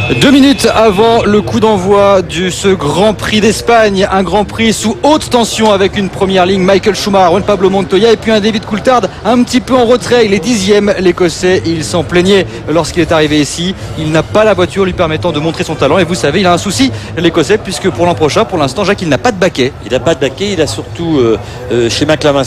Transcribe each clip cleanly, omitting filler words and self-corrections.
2 minutes avant le coup d'envoi de ce Grand Prix d'Espagne, un Grand Prix sous haute tension avec une première ligne, Michael Schumacher, Juan Pablo Montoya et puis un David Coulthard un petit peu en retrait. Il est 10e, l'Écossais, il s'en plaignait lorsqu'il est arrivé ici. Il n'a pas la voiture lui permettant de montrer son talent et vous savez, il a un souci, l'Écossais, puisque pour l'an prochain, pour l'instant, Jacques, il n'a pas de baquet. Il n'a pas de baquet, il a surtout chez McLaren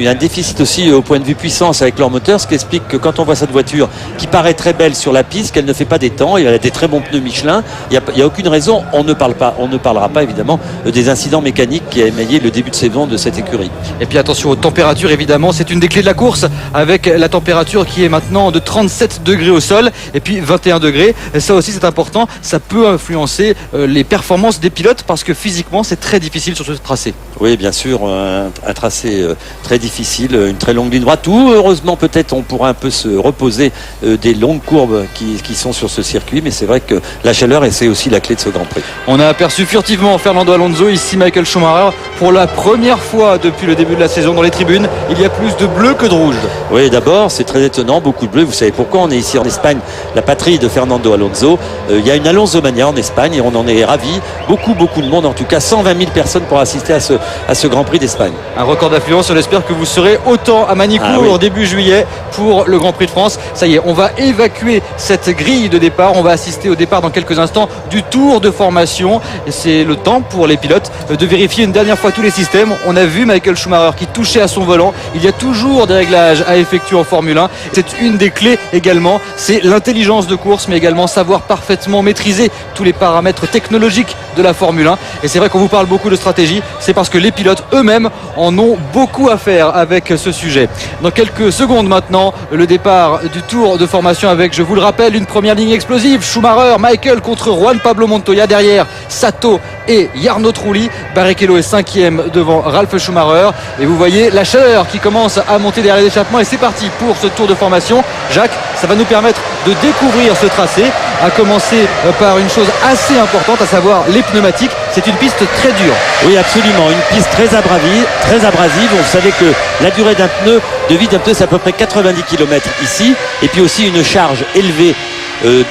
un déficit aussi au point de vue puissance avec leur moteur, ce qui explique que quand on voit cette voiture qui paraît très belle sur la piste, qu'elle ne fait pas des temps, il a des très bons pneus Michelin, il n'y a aucune raison, on ne parlera pas évidemment des incidents mécaniques qui a émaillé le début de saison de cette écurie. Et puis attention aux températures, évidemment, c'est une des clés de la course avec la température qui est maintenant de 37 degrés au sol et puis 21 degrés. Et ça aussi c'est important, ça peut influencer les performances des pilotes parce que physiquement c'est très difficile sur ce tracé. Oui, bien sûr, un tracé très difficile, une très longue ligne droite où heureusement peut-être on pourra un peu se reposer des longues courbes qui sont sur ce circuit, mais c'est vrai que la chaleur et c'est aussi la clé de ce Grand Prix. On a aperçu furtivement Fernando Alonso, ici Michael Schumacher, pour la première fois depuis le début de la saison dans les tribunes. Il y a plus de bleu que de rouge. Oui, d'abord c'est très étonnant, beaucoup de bleu. Vous savez pourquoi on est ici en Espagne, la patrie de Fernando Alonso. Il y a une Alonso-mania en Espagne et on en est ravis. Beaucoup de monde, en tout cas 120 000 personnes pour assister à ce Grand Prix d'Espagne. Un record d'affluence, on espère que vous serez autant à Manicourt en début juillet pour le Grand Prix de France. Ça y est, on va évacuer cette grille de départ. On va assister au départ dans quelques instants du tour de formation. Et c'est le temps pour les pilotes de vérifier une dernière fois tous les systèmes. On a vu Michael Schumacher qui touchait à son volant. Il y a toujours des réglages à effectuer en Formule 1. C'est une des clés également. C'est l'intelligence de course, mais également savoir parfaitement maîtriser tous les paramètres technologiques de la Formule 1. Et c'est vrai qu'on vous parle beaucoup de stratégie. C'est parce que les pilotes eux-mêmes en ont beaucoup à faire avec ce sujet. Dans quelques secondes maintenant, le départ du tour de formation avec, je vous le rappelle, une première ligne explosive. Schumacher, Michael contre Juan Pablo Montoya. Derrière, Sato et Jarno Trulli. Barrichello est 5e devant Ralf Schumacher. Et vous voyez la chaleur qui commence à monter derrière l'échappement. Et c'est parti pour ce tour de formation. Jacques, ça va nous permettre de découvrir ce tracé, à commencer par une chose assez importante, à savoir les pneumatiques. C'est une piste très dure. Oui, absolument, une piste très abrasive. Vous savez que la durée d'un pneu, de vie d'un pneu, c'est à peu près 90 km ici, et puis aussi une charge élevée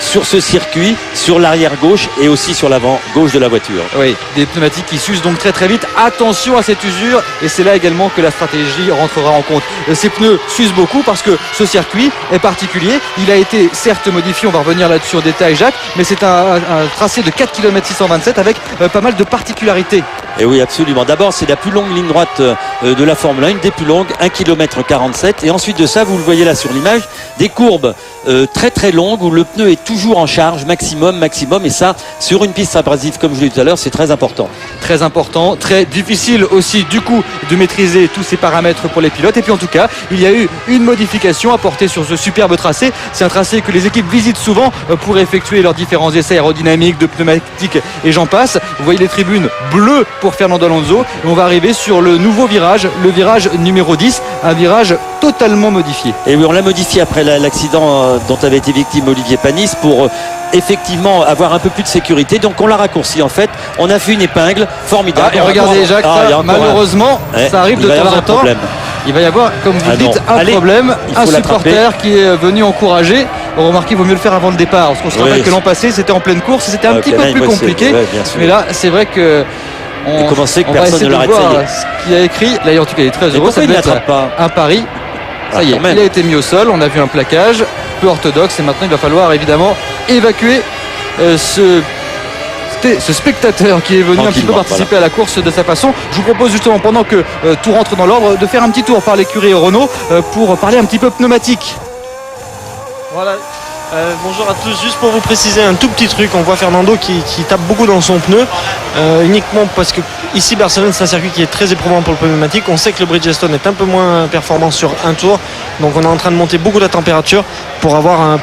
sur ce circuit, sur l'arrière gauche et aussi sur l'avant gauche de la voiture. Oui, des pneumatiques qui s'usent donc très vite. Attention à cette usure, et c'est là également que la stratégie rentrera en compte. Ces pneus s'usent beaucoup parce que ce circuit est particulier. Il a été certes modifié, on va revenir là-dessus en détail Jacques, mais c'est un tracé de 4 km 627 avec pas mal de particularités. Et oui, absolument. D'abord, c'est la plus longue ligne droite de la Formule 1, une des plus longues, 1 km 47. Et ensuite de ça, vous le voyez là sur l'image, des courbes très longues où le pneu est toujours en charge, maximum. Et ça, sur une piste abrasive, comme je l'ai dit tout à l'heure, c'est très important. Très important, très difficile aussi du coup de maîtriser tous ces paramètres pour les pilotes. Et puis en tout cas, il y a eu une modification apportée sur ce superbe tracé. C'est un tracé que les équipes visitent souvent pour effectuer leurs différents essais aérodynamiques, de pneumatiques et j'en passe. Vous voyez les tribunes bleues pour Fernando Alonso. Et on va arriver sur le nouveau virage, le virage numéro 10, un virage totalement modifié. Et oui, on l'a modifié après l'accident dont avait été victime Olivier Panis pour effectivement avoir un peu plus de sécurité. Donc on l'a raccourci en fait. On a fait une épingle formidable. Et regardez Jacques, malheureusement, ça arrive de temps en temps. Il va y avoir, comme vous dites, un problème. Un supporter qui est venu encourager. Remarquez, il vaut mieux le faire avant le départ. Parce qu'on se rappelle que l'an passé, c'était en pleine course et c'était un petit peu plus compliqué. Mais là, c'est vrai que on va essayer de voir ce qu'il a écrit. Là, en tout cas, il est très heureux. Ça devait être un pari. Ça y est, il a été mis au sol. On a vu un plaquage peu orthodoxe. Et maintenant, il va falloir évidemment évacuer ce spectateur qui est venu un petit peu participer à la course de sa façon. Je vous propose justement, pendant que tout rentre dans l'ordre, de faire un petit tour par l'écurie Renault pour parler un petit peu pneumatique. Voilà. Bonjour à tous, juste pour vous préciser un tout petit truc, on voit Fernando qui tape beaucoup dans son pneu, uniquement parce que ici Barcelone c'est un circuit qui est très éprouvant pour le pneumatique. On sait que le Bridgestone est un peu moins performant sur un tour, donc on est en train de monter beaucoup la température pour avoir un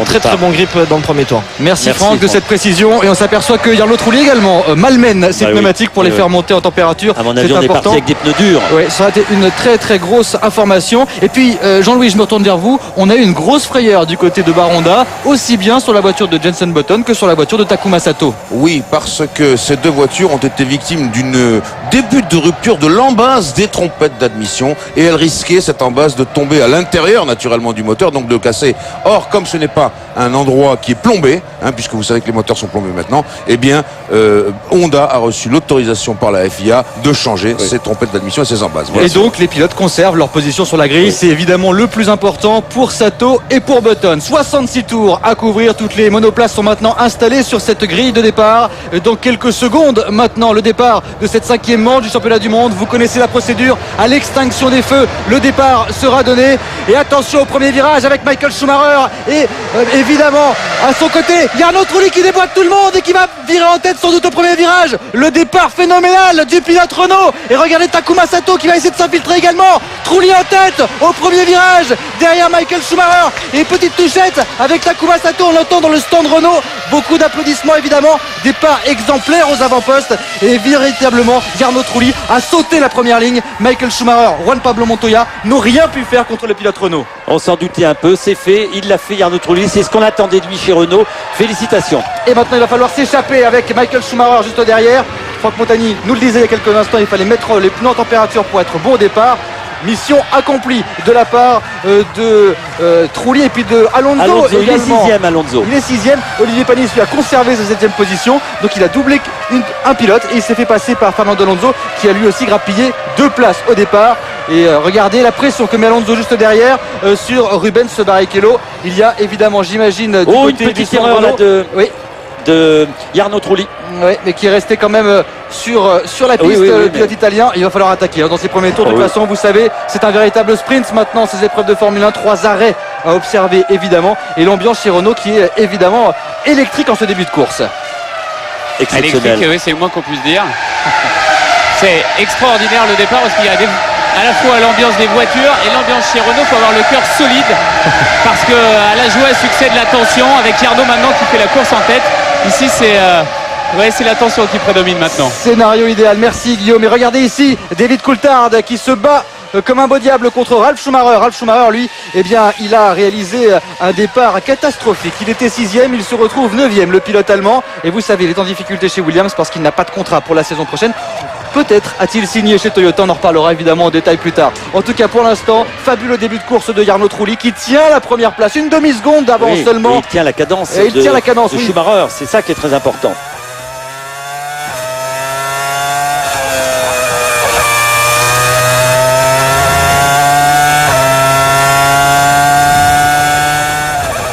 très bon grip dans le premier tour. Merci Franck de cette précision, et on s'aperçoit que Jarno Trulli également malmène ces pneumatiques pour les faire monter en température. À mon avis, on est parti avec des pneus durs. Oui, ça a été une très grosse information. Et puis Jean-Louis, je me retourne vers vous, on a eu une grosse frayeur du côté de Baronda, aussi bien sur la voiture de Jenson Button que sur la voiture de Takuma Sato. Oui, parce que ces deux voitures ont été victimes d'une début de rupture de l'embase des trompettes d'admission, et elles risquaient, cette embase, de tomber à l'intérieur naturellement du moteur, donc de casser. Or, comme ce n'est pas un endroit qui est plombé, puisque vous savez que les moteurs sont plombés maintenant, eh bien Honda a reçu l'autorisation par la FIA de changer ses trompettes d'admission et ses embases. Voilà. Et donc les pilotes conservent leur position sur la grille. C'est évidemment le plus important pour Sato et pour Button. 66 tours à couvrir. Toutes les monoplaces sont maintenant installées sur cette grille de départ. Dans quelques secondes maintenant, le départ de cette 5e manche du championnat du monde. Vous connaissez la procédure. À l'extinction des feux, le départ sera donné. Et attention au premier virage avec Michael Schumacher. Et évidemment, à son côté, Jarno Trulli qui déboîte tout le monde et qui va virer en tête sans doute au premier virage. Le départ phénoménal du pilote Renault. Et regardez Takuma Sato qui va essayer de s'infiltrer également. Trulli en tête au premier virage derrière Michael Schumacher. Et petite touchette avec Takuma Sato, on l'entend dans le stand Renault. Beaucoup d'applaudissements évidemment. Départ exemplaire aux avant-postes. Et véritablement, Jarno Trulli a sauté la première ligne. Michael Schumacher, Juan Pablo Montoya n'ont rien pu faire contre le pilote Renault. On s'en doutait un peu, c'est fait, il l'a fait Jarno Trulli, c'est ce qu'on attendait de lui chez Renault. Félicitations. Et maintenant il va falloir s'échapper avec Michael Schumacher juste derrière. Franck Montagny nous le disait il y a quelques instants, il fallait mettre les pneus en température pour être bon au départ. Mission accomplie de la part de Trulli et puis de Alonso il est également. 6e Alonso. Il est 6e. Olivier Panis lui a conservé sa 7e position. Donc il a doublé un pilote et il s'est fait passer par Fernando Alonso qui a lui aussi grappillé 2 places au départ. Et regardez la pression que met Alonso juste derrière sur Rubens Barrichello. Il y a évidemment, j'imagine, du côté une petite du erreur là de Jarno Trulli. Oui, mais qui est resté quand même sur la piste, le pilote italien. Il va falloir attaquer dans ses premiers tours. De toute façon, vous savez, c'est un véritable sprint maintenant, ces épreuves de Formule 1. 3 arrêts à observer évidemment. Et l'ambiance chez Renault qui est évidemment électrique en ce début de course. Exceptionnel. Oui, c'est le moins qu'on puisse dire. C'est extraordinaire le départ parce qu'il y a à la fois l'ambiance des voitures et l'ambiance chez Renault. Il faut avoir le cœur solide parce qu'à la joie succède la tension avec Jarno maintenant qui fait la course en tête. Ici c'est la tension qui prédomine maintenant. Scénario idéal, merci Guillaume. Et regardez ici David Coulthard qui se bat comme un beau diable contre Ralf Schumacher. Ralf Schumacher, lui, eh bien, il a réalisé un départ catastrophique. Il était 6e, il se retrouve 9e, le pilote allemand. Et vous savez, il est en difficulté chez Williams parce qu'il n'a pas de contrat pour la saison prochaine. Peut-être a-t-il signé chez Toyota, on en reparlera évidemment en détail plus tard. En tout cas, pour l'instant, fabuleux début de course de Jarno Trulli qui tient la première place, une demi-seconde d'avance seulement. Il tient la cadence et il tient la cadence, de Schumacher, c'est ça qui est très important.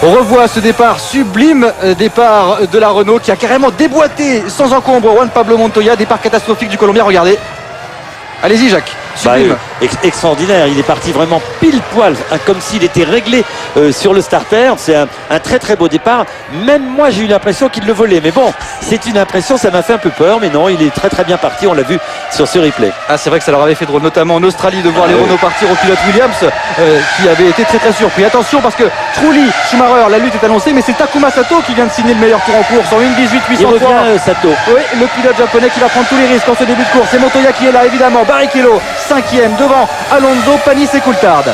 On revoit ce départ sublime, départ de la Renault qui a carrément déboîté sans encombre Juan Pablo Montoya. Départ catastrophique du Colombien, regardez. Allez-y Jacques, sublime. Extraordinaire, il est parti vraiment pile poil, comme s'il était réglé sur le starter. C'est un très très beau départ. Même moi j'ai eu l'impression qu'il le volait, mais bon, c'est une impression, ça m'a fait un peu peur, mais non, il est très très bien parti, on l'a vu sur ce replay. Ah, c'est vrai que ça leur avait fait drôle, notamment en Australie, de voir les Renault partir au pilote Williams qui avait été très très surpris. Attention parce que Trulli, Schumacher, la lutte est annoncée, mais c'est Takuma Sato qui vient de signer le meilleur tour en course en 1.18.803. Il revient Sato. Oui, le pilote japonais qui va prendre tous les risques en ce début de course. C'est Montoya qui est là évidemment. Barrichello 5e devant Alonso, Panis et Coulthard.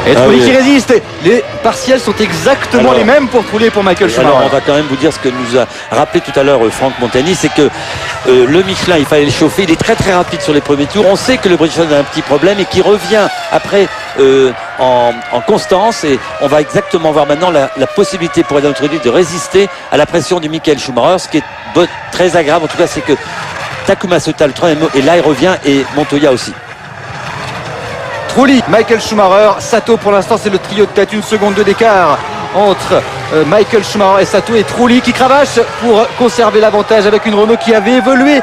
Et Trulli qui résiste. Les partiels sont exactement les mêmes pour Trulli et pour Michael Schumacher. Alors on va quand même vous dire ce que nous a rappelé tout à l'heure Franck Montagny, c'est que le Michelin, il fallait le chauffer, il est très très rapide sur les premiers tours. On sait que le Bridgestone a un petit problème et qui revient après en constance, et on va exactement voir maintenant la possibilité pour Jarno Trulli de résister à la pression du Michael Schumacher. Ce qui est très agréable en tout cas, c'est que Takuma Sato le 3e et là il revient, et Montoya aussi. Trulli, Michael Schumacher, Sato pour l'instant c'est le trio de tête, 1 seconde d'écart entre Michael Schumacher et Sato, et Trulli qui cravache pour conserver l'avantage avec une Renault qui avait évolué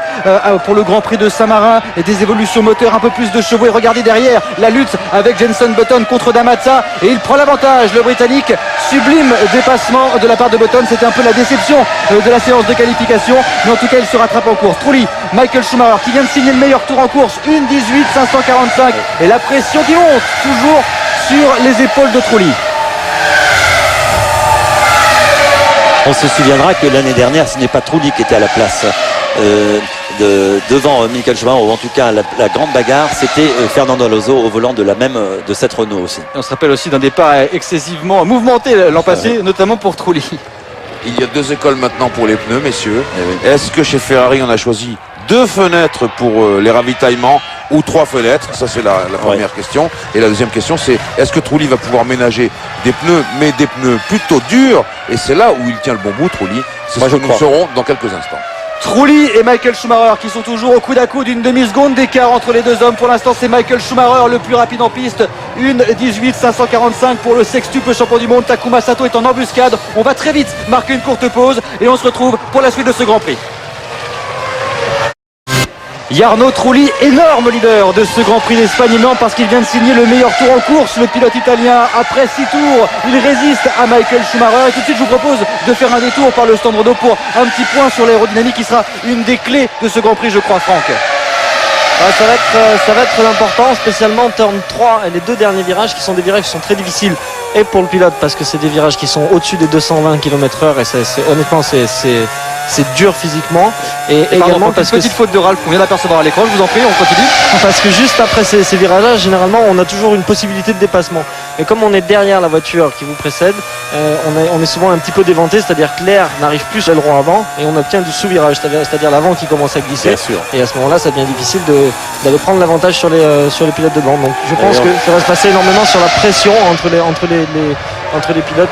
pour le Grand Prix de Saint-Marin, et des évolutions moteurs, un peu plus de chevaux. Et regardez derrière la lutte avec Jenson Button contre Damaza, et il prend l'avantage, le Britannique. Sublime dépassement de la part de Button, c'était un peu la déception de la séance de qualification, mais en tout cas il se rattrape en course. Trulli, Michael Schumacher qui vient de signer le meilleur tour en course, 1.18.545, et la pression qui monte toujours sur les épaules de Trulli. On se souviendra que l'année dernière, ce n'est pas Trulli qui était à la place devant Michael Schumacher, ou en tout cas la grande bagarre, c'était Fernando Alonso au volant de cette Renault aussi. Et on se rappelle aussi d'un départ excessivement mouvementé l'an passé, notamment pour Trulli. Il y a 2 écoles maintenant pour les pneus, messieurs. Est-ce que chez Ferrari, on a choisi 2 fenêtres pour les ravitaillements ou 3 fenêtres? Ça, c'est la première question. Et la deuxième question, c'est est-ce que Trulli va pouvoir ménager des pneus, mais des pneus plutôt durs? Et c'est là où il tient le bon bout, Trulli. C'est ce que nous saurons dans quelques instants. Trulli et Michael Schumacher qui sont toujours au coude à coude, une demi-seconde d'écart entre les deux hommes. Pour l'instant, c'est Michael Schumacher le plus rapide en piste, 1:18.545 pour le sextuple champion du monde. Takuma Sato est en embuscade. On va très vite marquer une courte pause et on se retrouve pour la suite de ce Grand Prix. Jarno Trulli, énorme leader de ce Grand Prix d'Espagne, énorme parce qu'il vient de signer le meilleur tour en course. Le pilote italien, après 6 tours, il résiste à Michael Schumacher. Et tout de suite, je vous propose de faire un détour par le stand Renault pour un petit point sur l'aérodynamique qui sera une des clés de ce Grand Prix, je crois, Franck. Ça va être important, spécialement en turn 3 et les 2 derniers virages qui sont des virages qui sont très difficiles, et pour le pilote parce que c'est des virages qui sont au-dessus des 220 km/h et honnêtement c'est dur physiquement, et également parce que petite faute de Ralph qu'on vient d'apercevoir à l'écran. Je vous en prie, on continue. Parce que juste après ces virages-là, généralement on a toujours une possibilité de dépassement, et comme on est derrière la voiture qui vous précède, on est souvent un petit peu déventé, c'est-à-dire que l'air n'arrive plus à l'aileron avant et on obtient du sous-virage, c'est-à-dire l'avant qui commence à glisser. Et à ce moment-là, ça devient difficile d'aller prendre l'avantage sur les pilotes de bande. Donc je pense que ça va se passer énormément sur la pression entre les pilotes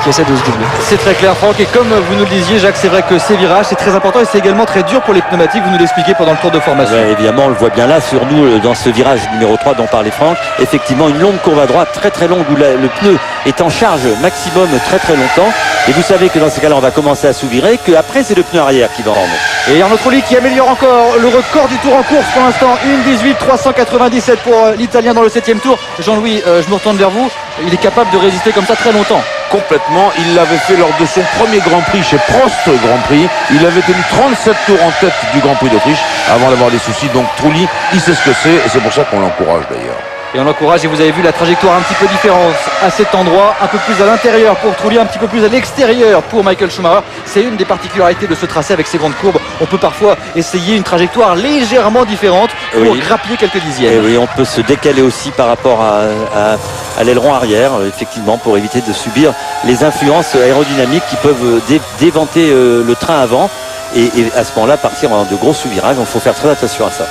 qui essaient de se doubler. C'est très clair, Franck, et comme vous nous le disiez, Jacques, c'est vrai que ces virages c'est très important et c'est également très dur pour les pneumatiques. Vous nous l'expliquez pendant le tour de formation. Ouais, évidemment, on le voit bien là sur nous dans ce virage numéro 3 dont parlait Franck. Effectivement, une longue courbe à droite très très longue où le pneu est en charge maximum très très longtemps, et vous savez que dans ces cas-là on va commencer à sous-virer, qu'après c'est le pneu arrière qui va rendre. Et Jarno Trulli qui améliore encore le record du tour en course pour l'instant, 1:18.397 pour l'Italien dans le 7e tour. Jean-Louis, je me retourne vers vous, il est capable de résister comme ça très longtemps. Complètement, il l'avait fait lors de son premier Grand Prix chez Prost Grand Prix. Il avait tenu 37 tours en tête du Grand Prix d'Autriche avant d'avoir des soucis. Donc Trulli, il sait ce que c'est, et c'est pour ça qu'on l'encourage d'ailleurs. Et on l'encourage, et vous avez vu la trajectoire un petit peu différente à cet endroit, un peu plus à l'intérieur pour Trulli, un petit peu plus à l'extérieur pour Michael Schumacher. C'est une des particularités de ce tracé avec ces grandes courbes. On peut parfois essayer une trajectoire légèrement différente pour grappiller quelques dixièmes. Et oui, on peut se décaler aussi par rapport à l'aileron arrière, effectivement, pour éviter de subir les influences aérodynamiques qui peuvent déventer le train avant, et à ce moment-là partir en de gros sous-virages. Il faut faire très attention à ça.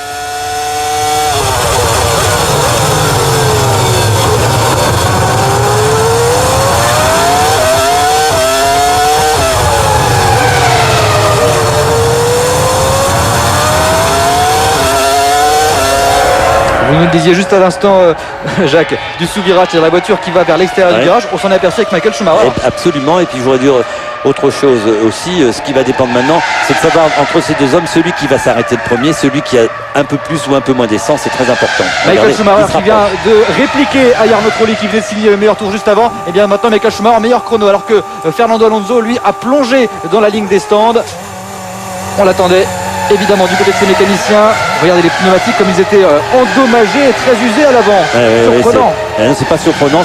Vous nous le disiez juste à l'instant, Jacques, du sous-virage, c'est-à-dire la voiture qui va vers l'extérieur du virage. On s'en est aperçu avec Michael Schumacher. Absolument, et puis je voudrais dire autre chose aussi. Ce qui va dépendre maintenant, c'est de savoir entre ces deux hommes, celui qui va s'arrêter le premier, celui qui a un peu plus ou un peu moins d'essence. C'est très important. Michael Schumacher qui vient de répliquer à Jarno Trulli qui venait de signer le meilleur tour juste avant. Et bien maintenant Michael Schumacher meilleur chrono, alors que Fernando Alonso lui a plongé dans la ligne des stands. On l'attendait évidemment du côté de ses mécaniciens. Regardez les pneumatiques comme ils étaient endommagés et très usés à l'avant. Surprenant. C'est pas surprenant,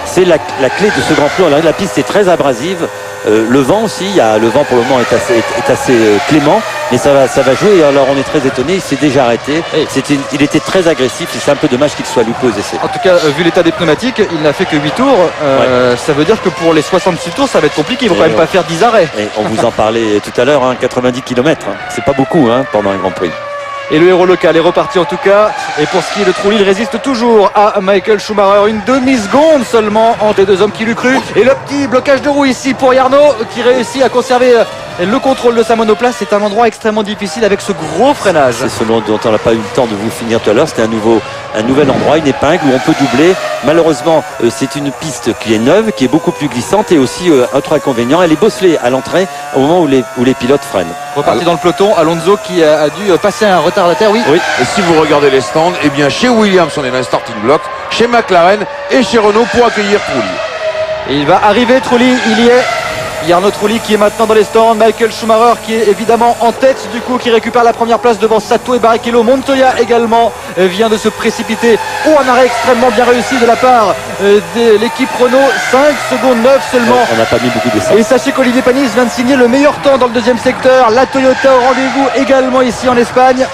c'est la clé de ce Grand Prix. Alors, la piste est très abrasive. Le vent aussi, le vent pour le moment est assez clément, mais ça va jouer. Alors on est très étonné, il s'est déjà arrêté. Il était très agressif, et c'est un peu dommage qu'il soit loupé aux essais. En tout cas, vu l'état des pneumatiques, il n'a fait que 8 tours. Ça veut dire que pour les 66 tours, ça va être compliqué. Il ne faut quand même pas faire 10 arrêts. Et on vous en parlait tout à l'heure, 90 km. C'est pas beaucoup pendant un Grand Prix. Et le héros local est reparti en tout cas. Et pour ce qui est de Trulli, il résiste toujours à Michael Schumacher. Une demi-seconde seulement entre les deux hommes qui l'eût cru. Et le petit blocage de roue ici pour Jarno qui réussit à conserver le contrôle de sa monoplace. C'est un endroit extrêmement difficile avec ce gros freinage. C'est ce dont on n'a pas eu le temps de vous finir tout à l'heure. C'était un nouvel endroit, une épingle où on peut doubler. Malheureusement, c'est une piste qui est neuve, qui est beaucoup plus glissante, et aussi autre inconvénient, elle est bosselée à l'entrée au moment où les pilotes freinent. Reparti dans le peloton, Alonso qui a dû passer un retardataire, oui. Et si vous regardez les stands, eh bien chez Williams on est dans les starting blocks, chez McLaren et chez Renault pour accueillir Trulli. Et il va arriver, Trulli, il y est. Jarno Trulli qui est maintenant dans les stands. Michael Schumacher qui est évidemment en tête du coup, qui récupère la première place devant Sato et Barrichello. Montoya également vient de se précipiter. Un arrêt extrêmement bien réussi de la part de l'équipe Renault. 5 secondes 9 seulement. On n'a pas mis beaucoup d'essence. Et sachez qu'Olivier Panis vient de signer le meilleur temps dans le deuxième secteur. La Toyota au rendez-vous également ici en Espagne.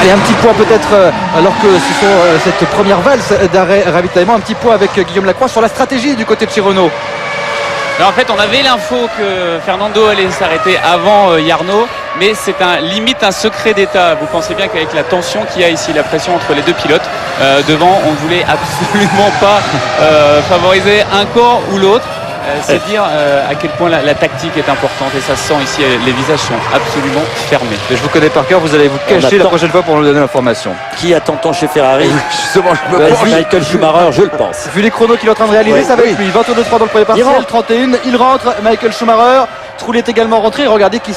Allez, un petit point peut-être, alors que ce sont cette première valse d'arrêt ravitaillement, un petit point avec Guillaume Lacroix sur la stratégie du côté de chez Renault. Alors en fait, on avait l'info que Fernando allait s'arrêter avant Jarno, mais c'est limite un secret d'État. Vous pensez bien qu'avec la tension qu'il y a ici, la pression entre les deux pilotes, devant, on ne voulait absolument pas favoriser un corps ou l'autre. C'est dire à quel point la tactique est importante, et ça se sent ici, les visages sont absolument fermés. Mais je vous connais par cœur, vous allez vous cacher la prochaine fois pour nous donner l'information. Qui attend-on chez Ferrari? Justement, je me Vas-y, Michael Schumacher, je le pense. Vu les chronos qu'il est en train de réaliser, ça va être lui. 22-3 dans le premier partiel, 31, il rentre, Michael Schumacher. Trulli est également rentré. Regardez qui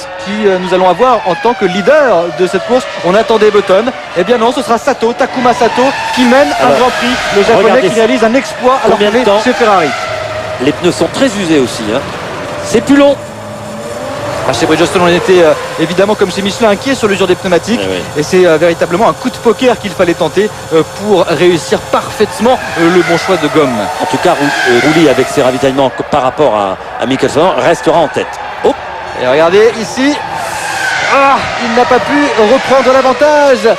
nous allons avoir en tant que leader de cette course. On attendait Button. Eh bien non, ce sera Sato, Takuma Sato, qui mène un Grand Prix. Le japonais qui réalise un exploit alors qu'il est chez Ferrari. Les pneus sont très usés aussi. C'est plus long. Chez Bridgestone, on était évidemment comme chez Michelin inquiet sur l'usure des pneumatiques. Et c'est véritablement un coup de poker qu'il fallait tenter pour réussir parfaitement le bon choix de gomme. En tout cas, Trulli avec ses ravitaillements par rapport à Michael Schumacher restera en tête. Oh. Et regardez ici, il n'a pas pu reprendre l'avantage.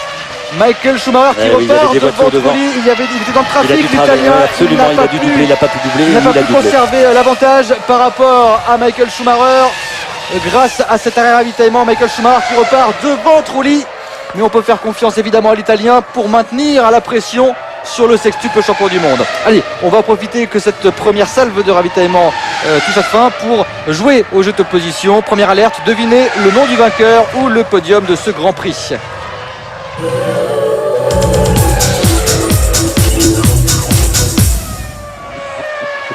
Michael Schumacher qui repart devant Trulli. Il était dans le trafic, l'Italien. Absolument, il a dû doubler, il n'a pas pu doubler. Il n'a pas pu conserver l'avantage par rapport à Michael Schumacher. Grâce à cet arrêt ravitaillement, Michael Schumacher qui repart devant Trulli. Mais on peut faire confiance évidemment à l'Italien pour maintenir la pression sur le sextuple champion du monde. Allez, on va profiter que cette première salve de ravitaillement touche à fin pour jouer au jeu de position. Première alerte, devinez le nom du vainqueur ou le podium de ce Grand Prix.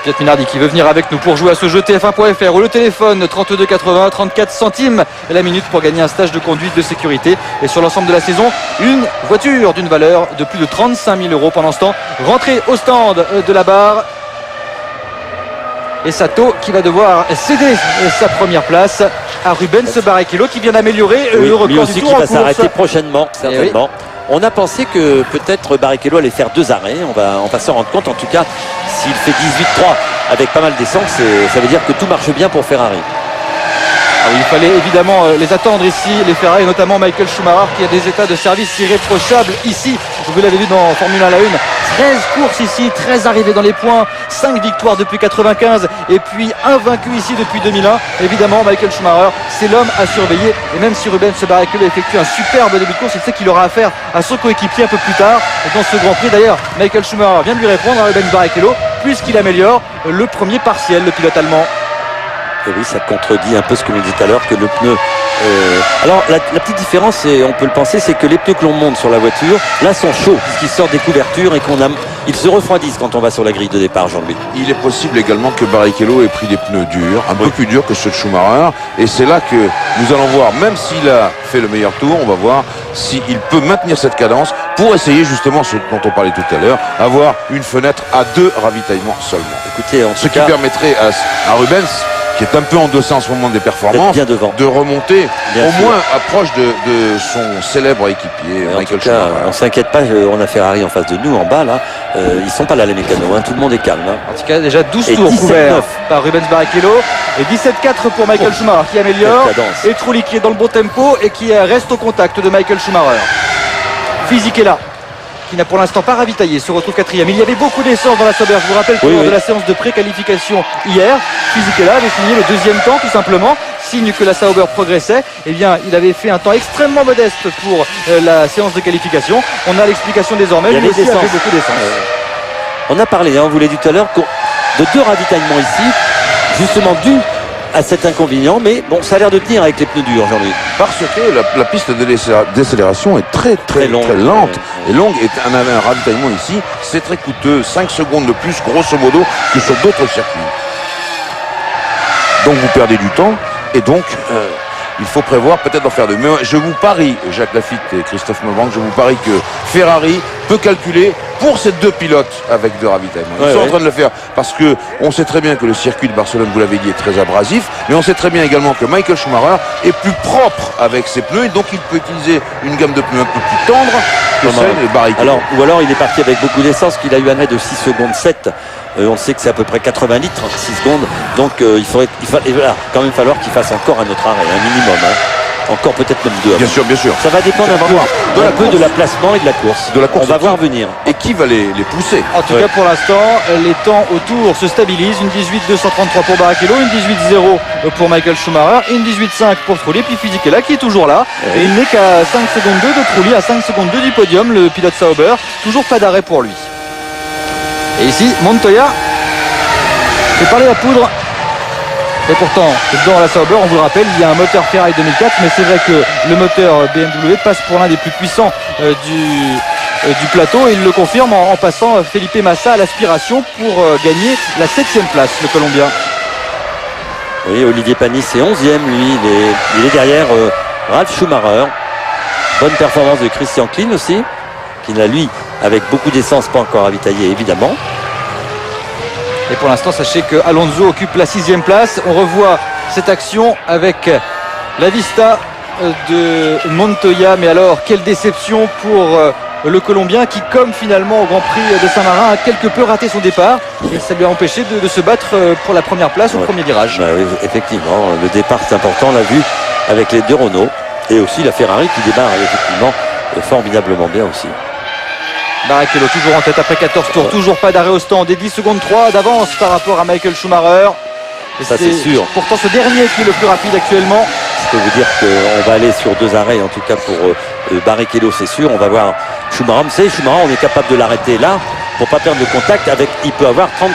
Piet Minardi qui veut venir avec nous pour jouer à ce jeu. TF1.fr ou le téléphone 32 80 34 centimes la minute pour gagner un stage de conduite de sécurité. Et sur l'ensemble de la saison, une voiture d'une valeur de plus de 35 000 euros. Pendant ce temps, rentrée au stand de la barre. Et Sato qui va devoir céder sa première place à Rubens Barrichello qui vient d'améliorer le record du tour en course. Qui va s'arrêter prochainement, certainement. On a pensé que peut-être Barrichello allait faire 2 arrêts. On va s'en rendre compte. En tout cas, s'il fait 18-3 avec pas mal d'essence, ça veut dire que tout marche bien pour Ferrari. Il fallait évidemment les attendre ici, les Ferrari, notamment Michael Schumacher qui a des états de service irréprochables ici. Vous l'avez vu dans Formule 1 à la 1, 13 courses ici, 13 arrivées dans les points, 5 victoires depuis 95 et puis invaincu ici depuis 2001. Évidemment, Michael Schumacher, c'est l'homme à surveiller. Et même si Rubens Barrichello effectue un superbe début de course, il sait qu'il aura affaire à son coéquipier un peu plus tard dans ce Grand Prix. D'ailleurs, Michael Schumacher vient de lui répondre à Rubens Barrichello puisqu'il améliore le premier partiel, le pilote allemand. Et oui, ça contredit un peu ce que nous dit tout à l'heure, que le pneu... Alors, la petite différence, et on peut le penser, c'est que les pneus que l'on monte sur la voiture, là, sont chauds, puisqu'ils sortent des couvertures et ils se refroidissent quand on va sur la grille de départ, Jean-Louis. Il est possible également que Barrichello ait pris des pneus durs, un peu plus durs que ceux de Schumacher. Et c'est là que nous allons voir, même s'il a fait le meilleur tour, on va voir s'il peut maintenir cette cadence pour essayer justement ce dont on parlait tout à l'heure, avoir une fenêtre à 2 ravitaillements seulement. Écoutez, ce qui permettrait à Rubens, qui est un peu en deçà en ce moment des performances, bien devant, de remonter au moins approche de son célèbre équipier Michael Schumacher. On s'inquiète pas, on a Ferrari en face de nous, en bas là, ils sont pas là les mécanos, tout le monde est calme. En tout cas déjà 12 tours couverts par Rubens Barrichello et 17-4 pour Michael Schumacher qui améliore, et Trulli qui est dans le bon tempo et qui reste au contact de Michael Schumacher. Fisichella qui n'a pour l'instant pas ravitaillé, se retrouve 4e. Il y avait beaucoup d'essence dans la Sauber. Je vous rappelle que lors de la séance de pré-qualification hier, Fisichella avait signé le 2e temps tout simplement, signe que la Sauber progressait. Eh bien, il avait fait un temps extrêmement modeste pour la séance de qualification. On a l'explication désormais. Il y lui aussi a fait beaucoup d'essence. On a parlé, on vous l'a dit tout à l'heure, de 2 ravitaillements ici, justement dû à cet inconvénient, mais bon, ça a l'air de tenir avec les pneus durs, Jean-Louis. Parce que la piste de décélération est très lente et longue, et un ravitaillement ici, c'est très coûteux, 5 secondes de plus grosso modo que sur d'autres circuits. Donc vous perdez du temps, et donc il faut prévoir peut-être d'en faire deux. Mais je vous parie, Jacques Lafitte et Christophe Maubranc, je vous parie que Ferrari peut calculer pour ces deux pilotes avec deux ravitaillements. Ils sont en train de le faire parce que on sait très bien que le circuit de Barcelone, vous l'avez dit, est très abrasif, mais on sait très bien également que Michael Schumacher est plus propre avec ses pneus et donc il peut utiliser une gamme de pneus un peu plus tendre que celle de Barrichello. Ou alors il est parti avec beaucoup d'essence, qu'il a eu un arrêt de 6 secondes 7. On sait que c'est à peu près 80 litres, 6 secondes. Donc il va quand même falloir qu'il fasse encore un autre arrêt, un minimum. Encore peut-être même deux. Bien sûr, bien sûr. Ça va dépendre un peu de la placement et de la course. On va voir venir. Et qui va les pousser. En tout cas, pour l'instant, les temps autour se stabilisent. Une 18-233 pour Barrichello, une 18-0 pour Michael Schumacher, une 18-5 pour Trulli. Puis Fisichella est là, qui est toujours là. Et il n'est qu'à 5 secondes 2 de Trulli, à 5 secondes 2 du podium, le pilote Sauber. Toujours pas d'arrêt pour lui. Et ici, Montoya fait parler la poudre. Et pourtant, dans la Sauber, on vous le rappelle, il y a un moteur Ferrari 2004, mais c'est vrai que le moteur BMW passe pour l'un des plus puissants du plateau, et il le confirme en passant Felipe Massa à l'aspiration pour gagner la 7e place, le Colombien. Oui, Olivier Panis est 11e, lui, il est derrière Ralf Schumacher. Bonne performance de Christian Klein aussi, qui n'a, lui, avec beaucoup d'essence, pas encore ravitaillé, évidemment. Et pour l'instant, sachez que Alonso occupe la 6e place. On revoit cette action avec la vista de Montoya. Mais alors, quelle déception pour le Colombien qui, comme finalement au Grand Prix de Saint-Marin, a quelque peu raté son départ. Et ça lui a empêché de se battre pour la première place au premier virage. Bah oui, effectivement, le départ c'est important, on l'a vu avec les deux Renault. Et aussi la Ferrari qui démarre effectivement formidablement bien aussi. Barrichello toujours en tête après 14 tours, toujours pas d'arrêt au stand et 10 secondes 3 d'avance par rapport à Michael Schumacher. Et ça c'est sûr. Pourtant ce dernier qui est le plus rapide actuellement. Je peux vous dire qu'on va aller sur 2 arrêts en tout cas pour Barrichello, c'est sûr. On va voir Schumacher. Vous savez, Schumacher, on est capable de l'arrêter là pour pas perdre le contact avec. Il peut avoir 30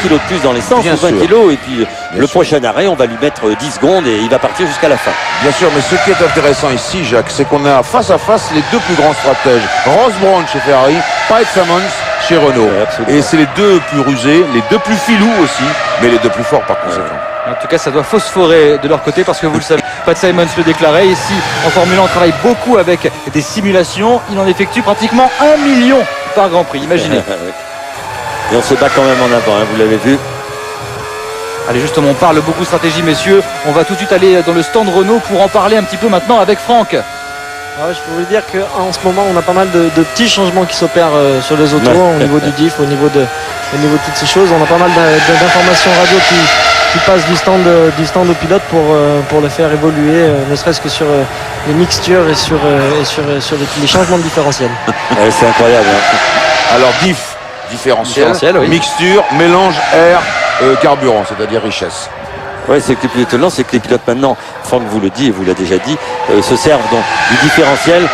kilos de plus dans l'essence ou 20 kilos et puis le prochain arrêt on va lui mettre 10 secondes et il va partir jusqu'à la fin. Bien sûr, mais ce qui est intéressant ici, Jacques, c'est qu'on a face à face les deux plus grands stratèges. Ross Brawn chez Ferrari, Pat Symonds chez Renault. Et c'est les deux plus rusés, les deux plus filous aussi, mais les deux plus forts par conséquent. En tout cas, ça doit phosphorer de leur côté parce que vous le savez, Pat Symonds le déclarait. Ici, en Formule 1, on travaille beaucoup avec des simulations. Il en effectue pratiquement 1 million par Grand Prix, imaginez. Et on se bat quand même en avant, vous l'avez vu. Allez, justement, on parle beaucoup stratégie, messieurs. On va tout de suite aller dans le stand Renault pour en parler un petit peu maintenant avec Franck. Je peux vous dire qu'en ce moment, on a pas mal de petits changements qui s'opèrent sur les autos, au niveau du diff, au niveau de toutes ces choses. On a pas mal d'informations radio qui passent du stand au pilote pour le faire évoluer, ne serait-ce que sur les mixtures et sur les changements de différentiel. Ouais, c'est incroyable. Alors différentiel, oui. Mixture, mélange air, carburant, c'est-à-dire richesse. Oui, c'est que le plus étonnant, c'est que les pilotes maintenant, Franck vous le dit et vous l'a déjà dit, se servent donc du différentiel,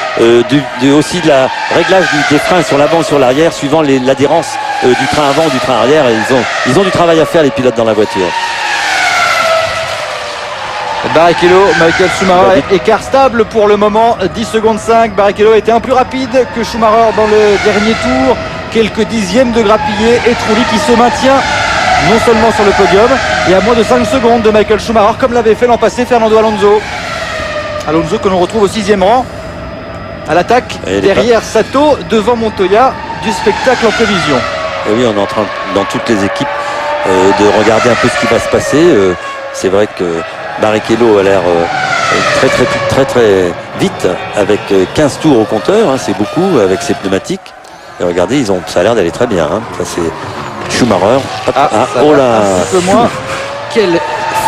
aussi de la réglage des freins sur l'avant et sur l'arrière, suivant l'adhérence du train avant ou du train arrière. Et ils ont du travail à faire, les pilotes, dans la voiture. Barrichello, Michael Schumacher, écart stable pour le moment, 10 secondes 5. Barrichello a été un peu plus rapide que Schumacher dans le dernier tour, quelques dixièmes de grappillé, et Trulli qui se maintient non seulement sur le podium et à moins de 5 secondes de Michael Schumacher, comme l'avait fait l'an passé Fernando Alonso. Alonso que l'on retrouve au 6e rang à l'attaque derrière Sato, devant Montoya, du spectacle en prévision. Et oui, on est en train, dans toutes les équipes, de regarder un peu ce qui va se passer. C'est vrai que Barrichello a l'air très vite avec 15 tours au compteur, c'est beaucoup avec ses pneumatiques. Et regardez, ça a l'air d'aller très bien. Ça c'est Schumacher. Oh là, un petit peu moins. Quel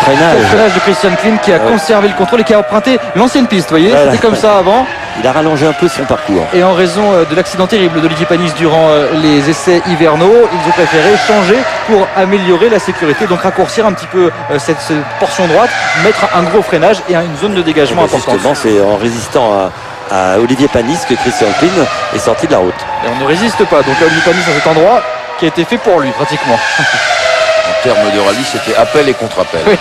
freinage de Christian Klein qui a conservé le contrôle et qui a emprunté l'ancienne piste, vous voyez, c'était comme ça avant. Il a rallongé un peu son parcours. Et en raison de l'accident terrible d'Olivier Panis durant les essais hivernaux, ils ont préféré changer pour améliorer la sécurité, donc raccourcir un petit peu cette portion droite, mettre un gros freinage et une zone de dégagement importante. Justement, c'est en résistant à Olivier Panis que Christian Klein est sorti de la route. Et on ne résiste pas, donc Olivier Panis dans cet endroit qui a été fait pour lui pratiquement. En termes de rallye, c'était appel et contre-appel. Oui.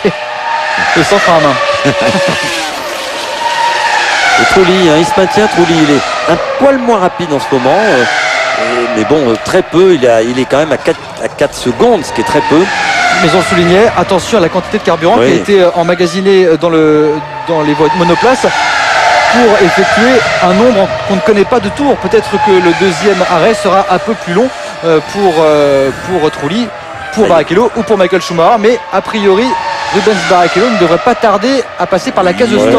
Et sans frein à main. Et Trulli, il se maintient. Trulli, il est un poil moins rapide en ce moment. Mais bon, très peu. Il est quand même à 4 secondes, ce qui est très peu. Mais on le soulignait, attention à la quantité de carburant qui a été emmagasinée dans le dans les monoplaces pour effectuer un nombre qu'on ne connaît pas de tours. Peut-être que le deuxième arrêt sera un peu plus long pour Trulli, pour Barrichello ou pour Michael Schumacher, mais a priori Rubens Barrichello ne devrait pas tarder à passer par la case de stand.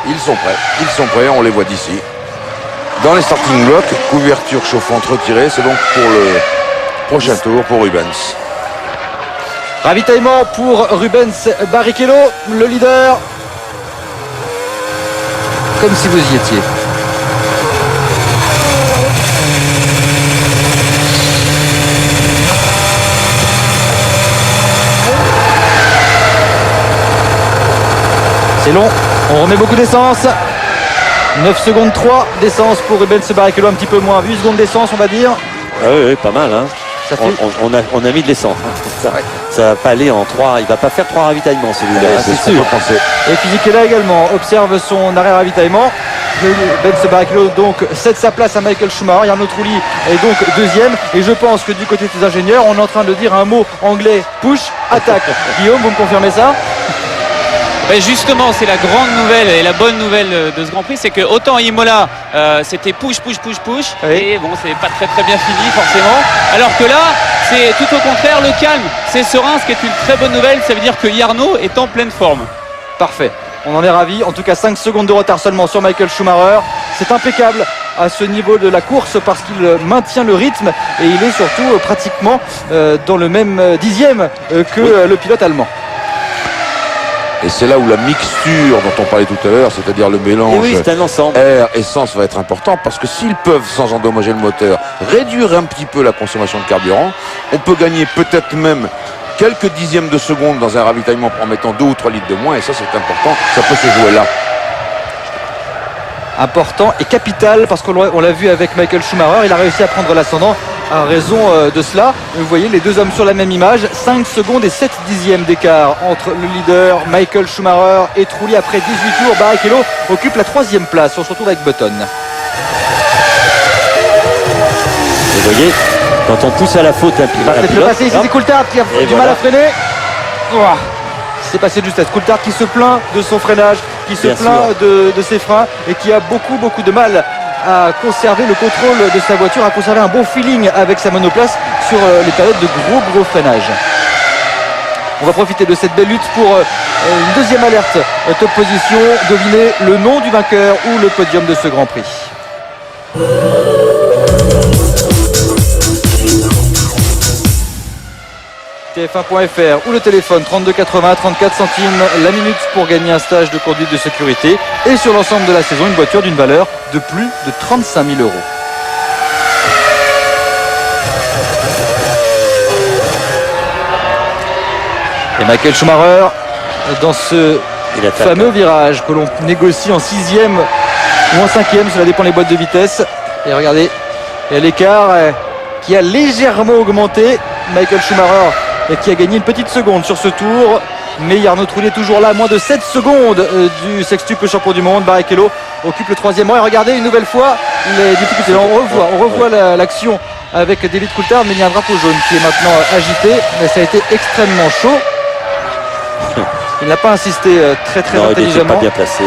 Ils sont prêts, on les voit d'ici. Dans les starting blocks, couverture chauffante retirée, c'est donc pour le prochain tour pour Rubens. Ravitaillement pour Rubens Barrichello, le leader. Comme si vous y étiez. C'est long, on remet beaucoup d'essence. 9 secondes 3 d'essence pour Rubens Barrichello, un petit peu moins. 8 secondes d'essence, on va dire. Ah oui, pas mal. Hein. Ça fait... on a mis de l'essence. Ça va pas aller en 3. Il va pas faire 3 ravitaillements celui-là. C'est sûr. Et Fisichella également observe son arrêt ravitaillement. Rubens Barrichello donc cède sa place à Michael Schumacher. Jarno Trulli est donc deuxième. Et je pense que du côté des ingénieurs, on est en train de dire un mot anglais: push, attaque. Guillaume, vous me confirmez ça? Ben justement, c'est la grande nouvelle et la bonne nouvelle de ce Grand Prix, c'est que autant Imola c'était push, oui. et bon, c'est pas très bien fini forcément, alors que là c'est tout au contraire le calme, c'est serein, ce qui est une très bonne nouvelle. Ça veut dire que Jarno est en pleine forme. Parfait, on en est ravis. En tout cas 5 secondes de retard seulement sur Michael Schumacher. C'est impeccable à ce niveau de la course parce qu'il maintient le rythme et il est surtout pratiquement dans le même dixième que le pilote allemand. Et c'est là où la mixture dont on parlait tout à l'heure, c'est-à-dire le mélange c'est un ensemble. air-essence va être important, parce que s'ils peuvent, sans endommager le moteur, réduire un petit peu la consommation de carburant, on peut gagner peut-être même quelques dixièmes de seconde dans un ravitaillement en mettant 2 ou 3 litres de moins, et ça c'est important, ça peut se jouer là. Important et capital parce qu'on l'a vu avec Michael Schumacher, il a réussi à prendre l'ascendant à raison de cela. Vous voyez les deux hommes sur la même image, 5 secondes et 7 dixièmes d'écart entre le leader Michael Schumacher et Trulli après 18 tours. Barrichello occupe la 3e place. On se retrouve avec Button. Vous voyez, quand on pousse à la faute un pilote, peut-être le passer ici, c'est Coulthard qui a du mal à freiner. Ouah. C'est passé de justesse. Coulthard qui se plaint de son freinage, qui se plaint de ses freins et qui a beaucoup de mal à conserver le contrôle de sa voiture, à conserver un bon feeling avec sa monoplace sur les périodes de gros freinage. On va profiter de cette belle lutte pour une deuxième alerte top position, deviner le nom du vainqueur ou le podium de ce Grand Prix. TF1.fr ou le téléphone 3280 34 centimes la minute pour gagner un stage de conduite de sécurité et sur l'ensemble de la saison une voiture d'une valeur de plus de 35 000 €. Et Michael Schumacher dans ce fameux virage que l'on négocie en 6e ou en 5e, cela dépend des boîtes de vitesse. Et regardez, il y a l'écart qui a légèrement augmenté. Michael Schumacher qui a gagné une petite seconde sur ce tour, mais Jarno Trulli est toujours là, à moins de 7 secondes du sextuple champion du monde. Barrichello occupe le 3e rang et regardez une nouvelle fois les difficultés. On revoit l'action avec David Coulthard, mais il y a un drapeau jaune qui est maintenant agité, mais ça a été extrêmement chaud. Il n'a pas insisté très intelligemment. Il n'était pas bien placé.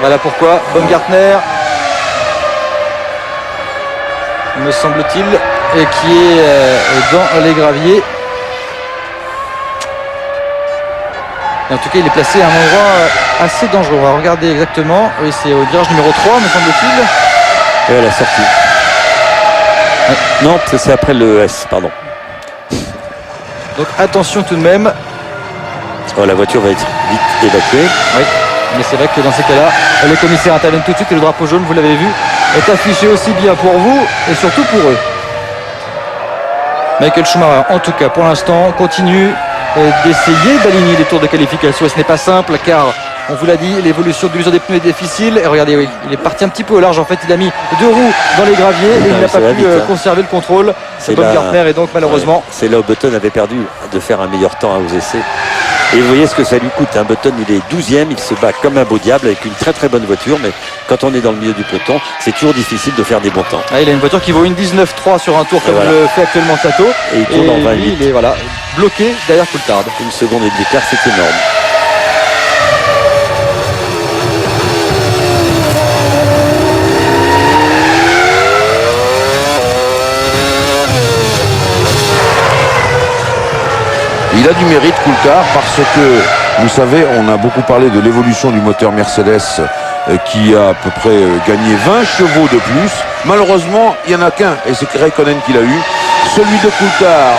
Voilà pourquoi Baumgartner, me semble-t-il, et qui est dans les graviers. Et en tout cas, il est placé à un endroit assez dangereux. On va regarder exactement. Oui, c'est au virage numéro 3, me semble-t-il. Et à la sortie. Ouais. Non, c'est après le S, pardon. Donc attention tout de même. Oh, la voiture va être vite évacuée. Oui, mais c'est vrai que dans ces cas-là, les commissaires interviennent tout de suite et le drapeau jaune, vous l'avez vu, est affiché aussi bien pour vous et surtout pour eux. Michael Schumacher, en tout cas pour l'instant, continue d'essayer d'aligner les tours de qualification. Et ce n'est pas simple car, on vous l'a dit, l'évolution de l'usure des pneus est difficile. Et regardez, oui, il est parti un petit peu au large. En fait, il a mis 2 roues dans les graviers et il n'a pas pu conserver le contrôle. C'est Baumgartner et donc malheureusement... C'est là où Button avait perdu de faire un meilleur temps aux essais. Et vous voyez ce que ça lui coûte. Button, il est 12e, il se bat comme un beau diable avec une très bonne voiture. Mais quand on est dans le milieu du peloton, c'est toujours difficile de faire des bons temps. Ah, il a une voiture qui vaut une 19.3 sur un tour comme le fait actuellement Sato. Et il tourne en 28. Il est bloqué derrière Coulthard. Une seconde et d'écart, c'est énorme. Il a du mérite, Coulthard, parce que, vous savez, on a beaucoup parlé de l'évolution du moteur Mercedes qui a à peu près gagné 20 chevaux de plus. Malheureusement, il n'y en a qu'un, et c'est Räikkönen qui l'a eu. Celui de Coulthard,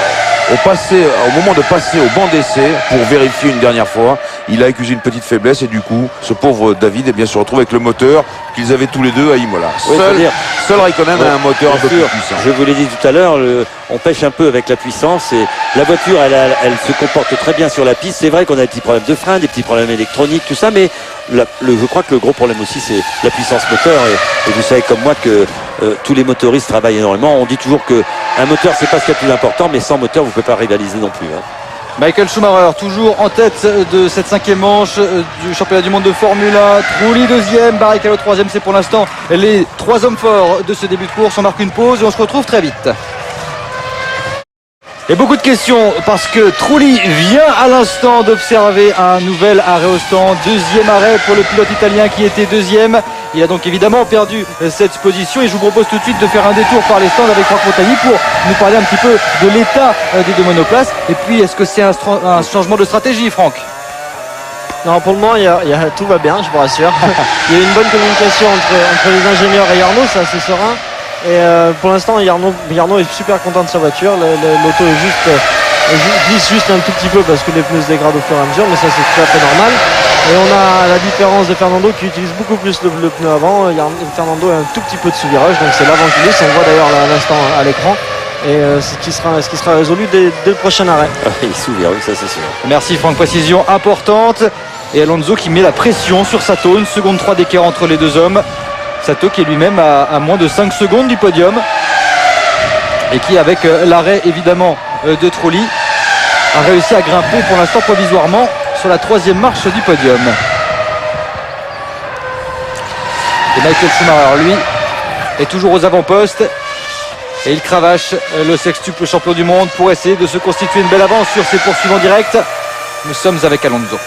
au moment de passer au banc d'essai pour vérifier une dernière fois, il a accusé une petite faiblesse et du coup ce pauvre David se retrouve avec le moteur qu'ils avaient tous les deux à Imola. Oui, Seul Räikkönen a un moteur un peu plus puissant. Je vous l'ai dit tout à l'heure, on pêche un peu avec la puissance et la voiture elle se comporte très bien sur la piste. C'est vrai qu'on a des petits problèmes de frein, des petits problèmes électroniques, tout ça, mais je crois que le gros problème aussi c'est la puissance moteur et vous savez comme moi que tous les motoristes travaillent énormément. On dit toujours qu'un moteur c'est pas ce qui est le plus important, mais sans moteur vous ne pouvez pas rivaliser non plus. Michael Schumacher toujours en tête de cette 5e manche du championnat du monde de Formule 1. Trulli 2e, Barrichello 3e. C'est pour l'instant les 3 hommes forts de ce début de course. On marque une pause et on se retrouve très vite. Et beaucoup de questions parce que Trulli vient à l'instant d'observer un nouvel arrêt au stand. 2e arrêt pour le pilote italien qui était 2e. Il a donc évidemment perdu cette position et je vous propose tout de suite de faire un détour par les stands avec Franck Montagny pour nous parler un petit peu de l'état des deux monoplaces. Et puis est-ce que c'est un changement de stratégie, Franck? Non, pour le moment, tout va bien, je vous rassure. Il y a eu une bonne communication entre les ingénieurs et Jarno, c'est assez serein. Et pour l'instant, Jarno est super content de sa voiture. L'auto glisse juste un tout petit peu parce que les pneus se dégradent au fur et à mesure, mais ça c'est tout à fait normal. Et on a la différence de Fernando qui utilise beaucoup plus le pneu avant. Fernando a un tout petit peu de sous-virage, donc c'est l'avant qui glisse. On le voit d'ailleurs à l'instant à l'écran. Et ce qui sera résolu dès le prochain arrêt. Il s'ouvre, oui, ça c'est sûr. Merci Franck, précision importante. Et Alonso qui met la pression sur Sato, 1 seconde 3 d'écart entre les deux hommes. Sato qui est lui-même à moins de 5 secondes du podium. Et qui avec l'arrêt évidemment de Trulli a réussi à grimper pour l'instant provisoirement sur la 3e marche du podium. Et Michael Schumacher lui est toujours aux avant-postes. Et il cravache le sextuple champion du monde pour essayer de se constituer une belle avance sur ses poursuivants directs. Nous sommes avec Alonso.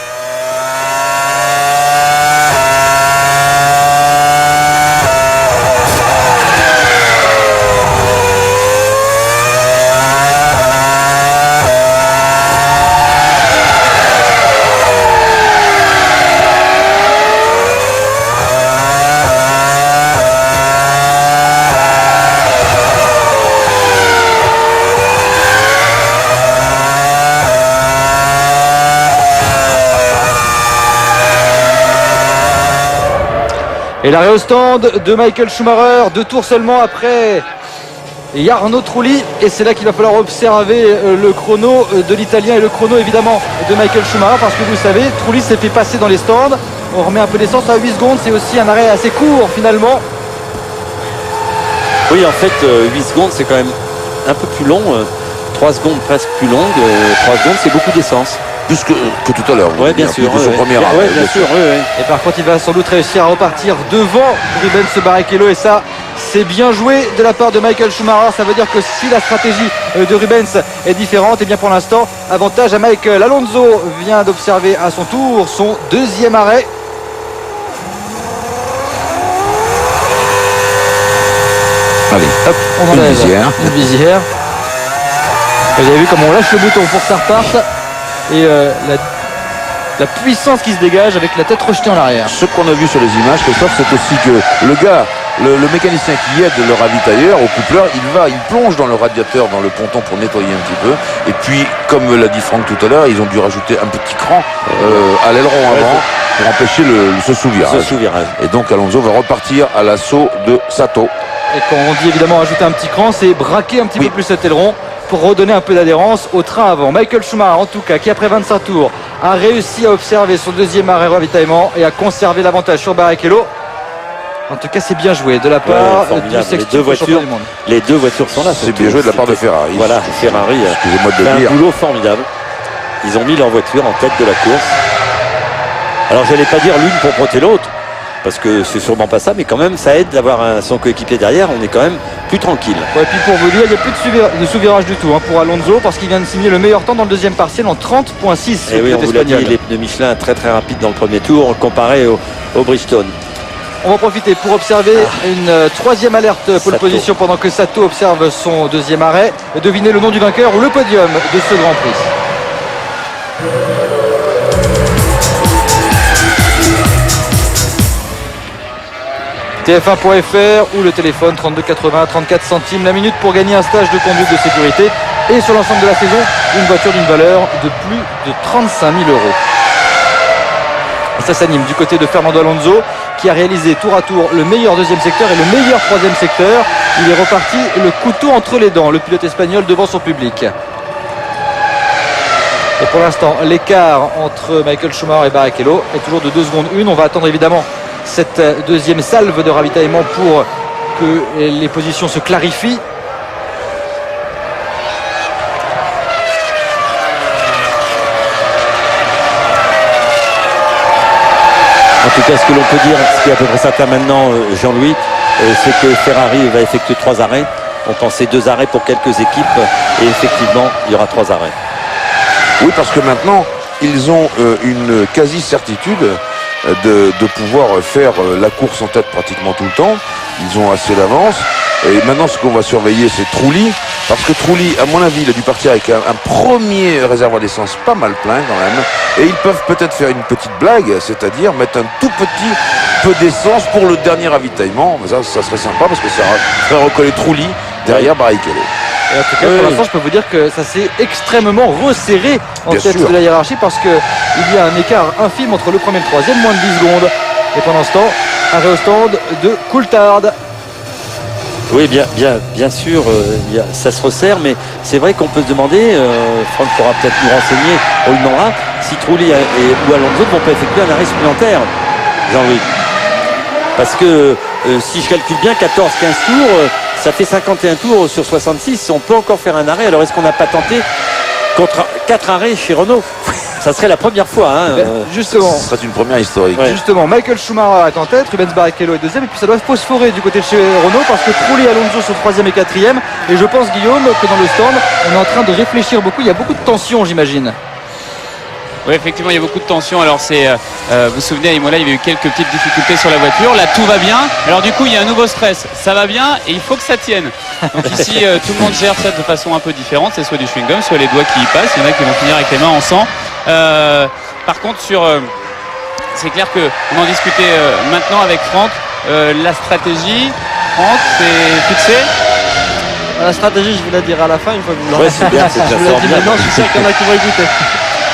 Et l'arrêt au stand de Michael Schumacher, 2 tours seulement après Jarno Trulli. Et c'est là qu'il va falloir observer le chrono de l'Italien et le chrono évidemment de Michael Schumacher. Parce que vous savez, Trulli s'est fait passer dans les stands. On remet un peu d'essence à 8 secondes. C'est aussi un arrêt assez court finalement. Oui, en fait, 8 secondes, c'est quand même un peu plus long. 3 secondes presque plus longues. 3 secondes, c'est beaucoup d'essence. Plus que tout à l'heure. Oui, bien sûr. Son premier arrêt. Oui, bien sûr. Et par contre, il va sans doute réussir à repartir devant Rubens Barrichello. Et ça, c'est bien joué de la part de Michael Schumacher. Ça veut dire que si la stratégie de Rubens est différente, et bien pour l'instant, avantage à Michael. Alonso vient d'observer à son tour son 2e arrêt. Allez, Hop, on enlève une visière. Vous avez vu comment on lâche le bouton pour que ça reparte. Et la puissance qui se dégage avec la tête rejetée en arrière. Ce qu'on a vu sur les images, Christophe, c'est aussi que le gars, le mécanicien qui aide le ravitailleur au coupleur, il plonge dans le radiateur, dans le ponton pour nettoyer un petit peu. Et puis, comme l'a dit Franck tout à l'heure, ils ont dû rajouter un petit cran à l'aileron avant pour empêcher ce sous-virage. Et donc Alonso va repartir à l'assaut de Sato. Et quand on dit évidemment ajouter un petit cran, c'est braquer un petit peu plus cet aileron pour redonner un peu d'adhérence au train avant. Michael Schumacher en tout cas, qui après 25 tours a réussi à observer son 2e arrêt ravitaillement et à conserver l'avantage sur Barrichello. En tout cas, c'est bien joué de la part du sextuple champion du monde. Les deux voitures sont là. C'est bien joué de la part de Ferrari. Voilà, Ferrari excusez-moi de fait le dire. Un boulot formidable. Ils ont mis leur voiture en tête de la course. Alors, j'allais pas dire l'une pour protéger l'autre, parce que c'est sûrement pas ça, mais quand même ça aide d'avoir son coéquipier derrière. On est quand même plus tranquille. Ouais, et puis pour vous dire, il n'y a plus de sous-virage du tout pour Alonso, parce qu'il vient de signer le meilleur temps dans le 2e partiel en 30.6. Et oui, on vous l'a dit, les pneus Michelin très très rapides dans le premier tour comparé au Bridgestone. On va profiter pour observer une 3e alerte pole position pendant que Sato observe son 2e arrêt. Devinez le nom du vainqueur ou le podium de ce Grand Prix. TF1.fr ou le téléphone 32 80 34 centimes la minute pour gagner un stage de conduite de sécurité et sur l'ensemble de la saison une voiture d'une valeur de plus de 35 000 euros. Et ça s'anime du côté de Fernando Alonso qui a réalisé tour à tour le meilleur deuxième secteur et le meilleur troisième secteur. Il est reparti le couteau entre les dents, le pilote espagnol devant son public. Et pour l'instant, l'écart entre Michael Schumacher et Barrichello est toujours de 2 secondes 1. On va attendre évidemment cette deuxième salve de ravitaillement pour que les positions se clarifient. En tout cas, ce que l'on peut dire, ce qui est à peu près certain maintenant, Jean-Louis, c'est que Ferrari va effectuer 3 arrêts. On pensait 2 arrêts pour quelques équipes et effectivement, il y aura 3 arrêts. Oui, parce que maintenant, ils ont une quasi-certitude de pouvoir faire la course en tête pratiquement tout le temps. Ils ont assez d'avance. Et maintenant, ce qu'on va surveiller, c'est Trulli. Parce que Trulli, à mon avis, il a dû partir avec un premier réservoir d'essence pas mal plein quand même. Et ils peuvent peut-être faire une petite blague, c'est-à-dire mettre un tout petit peu d'essence pour le dernier ravitaillement. Ça serait sympa parce que ça ferait recoller Trulli derrière Barrichello. Et en tout cas, pour l'instant, je peux vous dire que ça s'est extrêmement resserré en Bien tête sûr. de la hiérarchie parce qu'il y a un écart infime entre le premier et le troisième, moins de 10 secondes. Et pendant ce temps, arrêt au stand de Coulthard. Oui, bien sûr, ça se resserre, mais c'est vrai qu'on peut se demander, Franck pourra peut-être nous renseigner, on lui demandera, si Trulli ou Alonso vont pas effectuer un arrêt supplémentaire, Jean-Louis. Parce que si je calcule bien, 14-15 tours, ça fait 51 tours sur 66, on peut encore faire un arrêt, alors est-ce qu'on n'a pas tenté contre 4 arrêts chez Renault? Ça serait la première fois. Justement. Ce serait une première historique. Ouais. Justement, Michael Schumacher est en tête, Rubens Barrichello est deuxième, et puis ça doit phosphorer du côté de chez Renault parce que Trulli et Alonso sont troisième et quatrième. Et je pense, Guillaume, que dans le stand, on est en train de réfléchir beaucoup. Il y a beaucoup de tension, j'imagine. Oui, effectivement, il y a beaucoup de tension. Alors, vous vous souvenez, à Imola, il y avait eu quelques petites difficultés sur la voiture. Là, tout va bien. Alors, du coup, il y a un nouveau stress. Ça va bien et il faut que ça tienne. Donc, ici, tout le monde gère ça de façon un peu différente. C'est soit du chewing-gum, soit les doigts qui y passent. Il y en a qui vont finir avec les mains en sang. Par contre, c'est clair qu'on en discutait maintenant avec Franck. La stratégie, Franck, c'est fixé. La stratégie, je vous la dirai à la fin une fois que vous l'aurez. Ouais, c'est bien, c'est Je vous la dis maintenant, je suis sûr qu'il y en a qui vont écouter.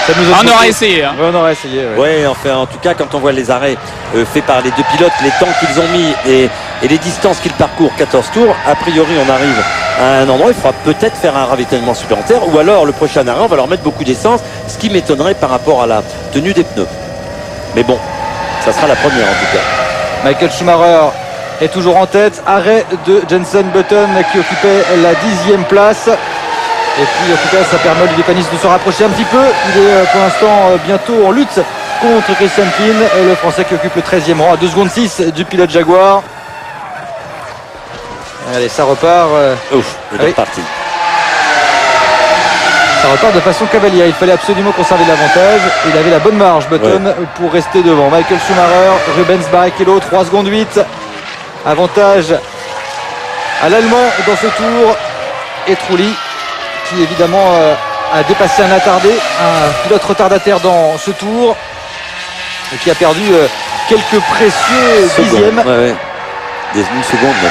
Ça nous On aura essayé. Hein. Ouais, on aura essayé. Ouais. Ouais, enfin, en tout cas, quand on voit les arrêts faits par les deux pilotes, les temps qu'ils ont mis et les distances qu'ils parcourent, 14 tours, a priori, on arrive à un endroit, il faudra peut-être faire un ravitaillement supplémentaire ou alors le prochain arrêt, on va leur mettre beaucoup d'essence, ce qui m'étonnerait par rapport à la tenue des pneus. Mais bon, ça sera la première en tout cas. Michael Schumacher est toujours en tête. Arrêt de Jenson Button qui occupait la 10e place. Et puis en tout cas ça permet à Olivier Panis de se rapprocher un petit peu. Il est pour l'instant bientôt en lutte contre Christian Pin, le Français qui occupe le 13e rang à 2 secondes 6 du pilote Jaguar. Allez, ça repart. Ouf, c'est oui. parti. Ça repart de façon cavalière. Il fallait absolument conserver l'avantage. Il avait la bonne marge, Button, pour rester devant. Michael Schumacher, Rubens Barrichello, 3 secondes 8. Avantage à l'Allemand dans ce tour. Et Trulli, qui évidemment a dépassé un attardé, un pilote retardataire dans ce tour, et qui a perdu quelques précieux dixièmes. Une seconde même.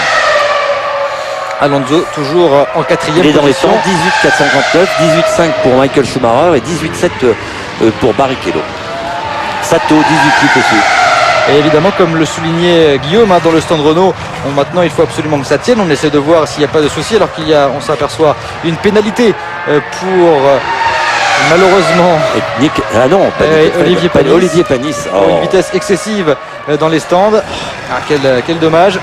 Alonso toujours en 4e Il est dans les position. temps, 18,459, 18,5 pour Michael Schumacher et 18,7 pour Barrichello. Sato, 18,8 aussi. Et évidemment, comme le soulignait Guillaume dans le stand Renault, maintenant il faut absolument que ça tienne. On essaie de voir s'il n'y a pas de souci, alors on s'aperçoit une pénalité pour malheureusement Olivier Panis. Olivier Panis. Pour une vitesse excessive dans les stands. Ah, quel dommage.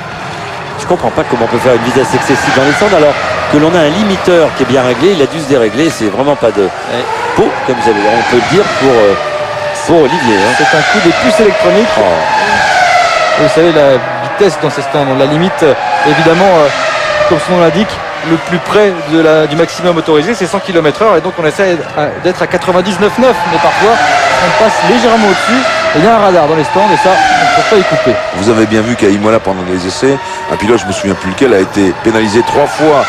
Je comprends pas comment on peut faire une vitesse excessive dans les stands alors que l'on a un limiteur qui est bien réglé. Il a dû se dérégler. C'est vraiment pas de peau, comme on peut le dire pour Olivier. C'est un coup des puces électroniques. Et vous savez, la vitesse dans ces stands, on la limite évidemment, comme son nom l'indique, le plus près du maximum autorisé, c'est 100 km/h. Et donc on essaie d'être à 99,9, mais parfois on passe légèrement au-dessus. il y a un radar dans les stands et ça, on ne peut pas y couper. Vous avez bien vu qu'à Imola, pendant les essais, un pilote, je me souviens plus lequel, a été pénalisé 3 fois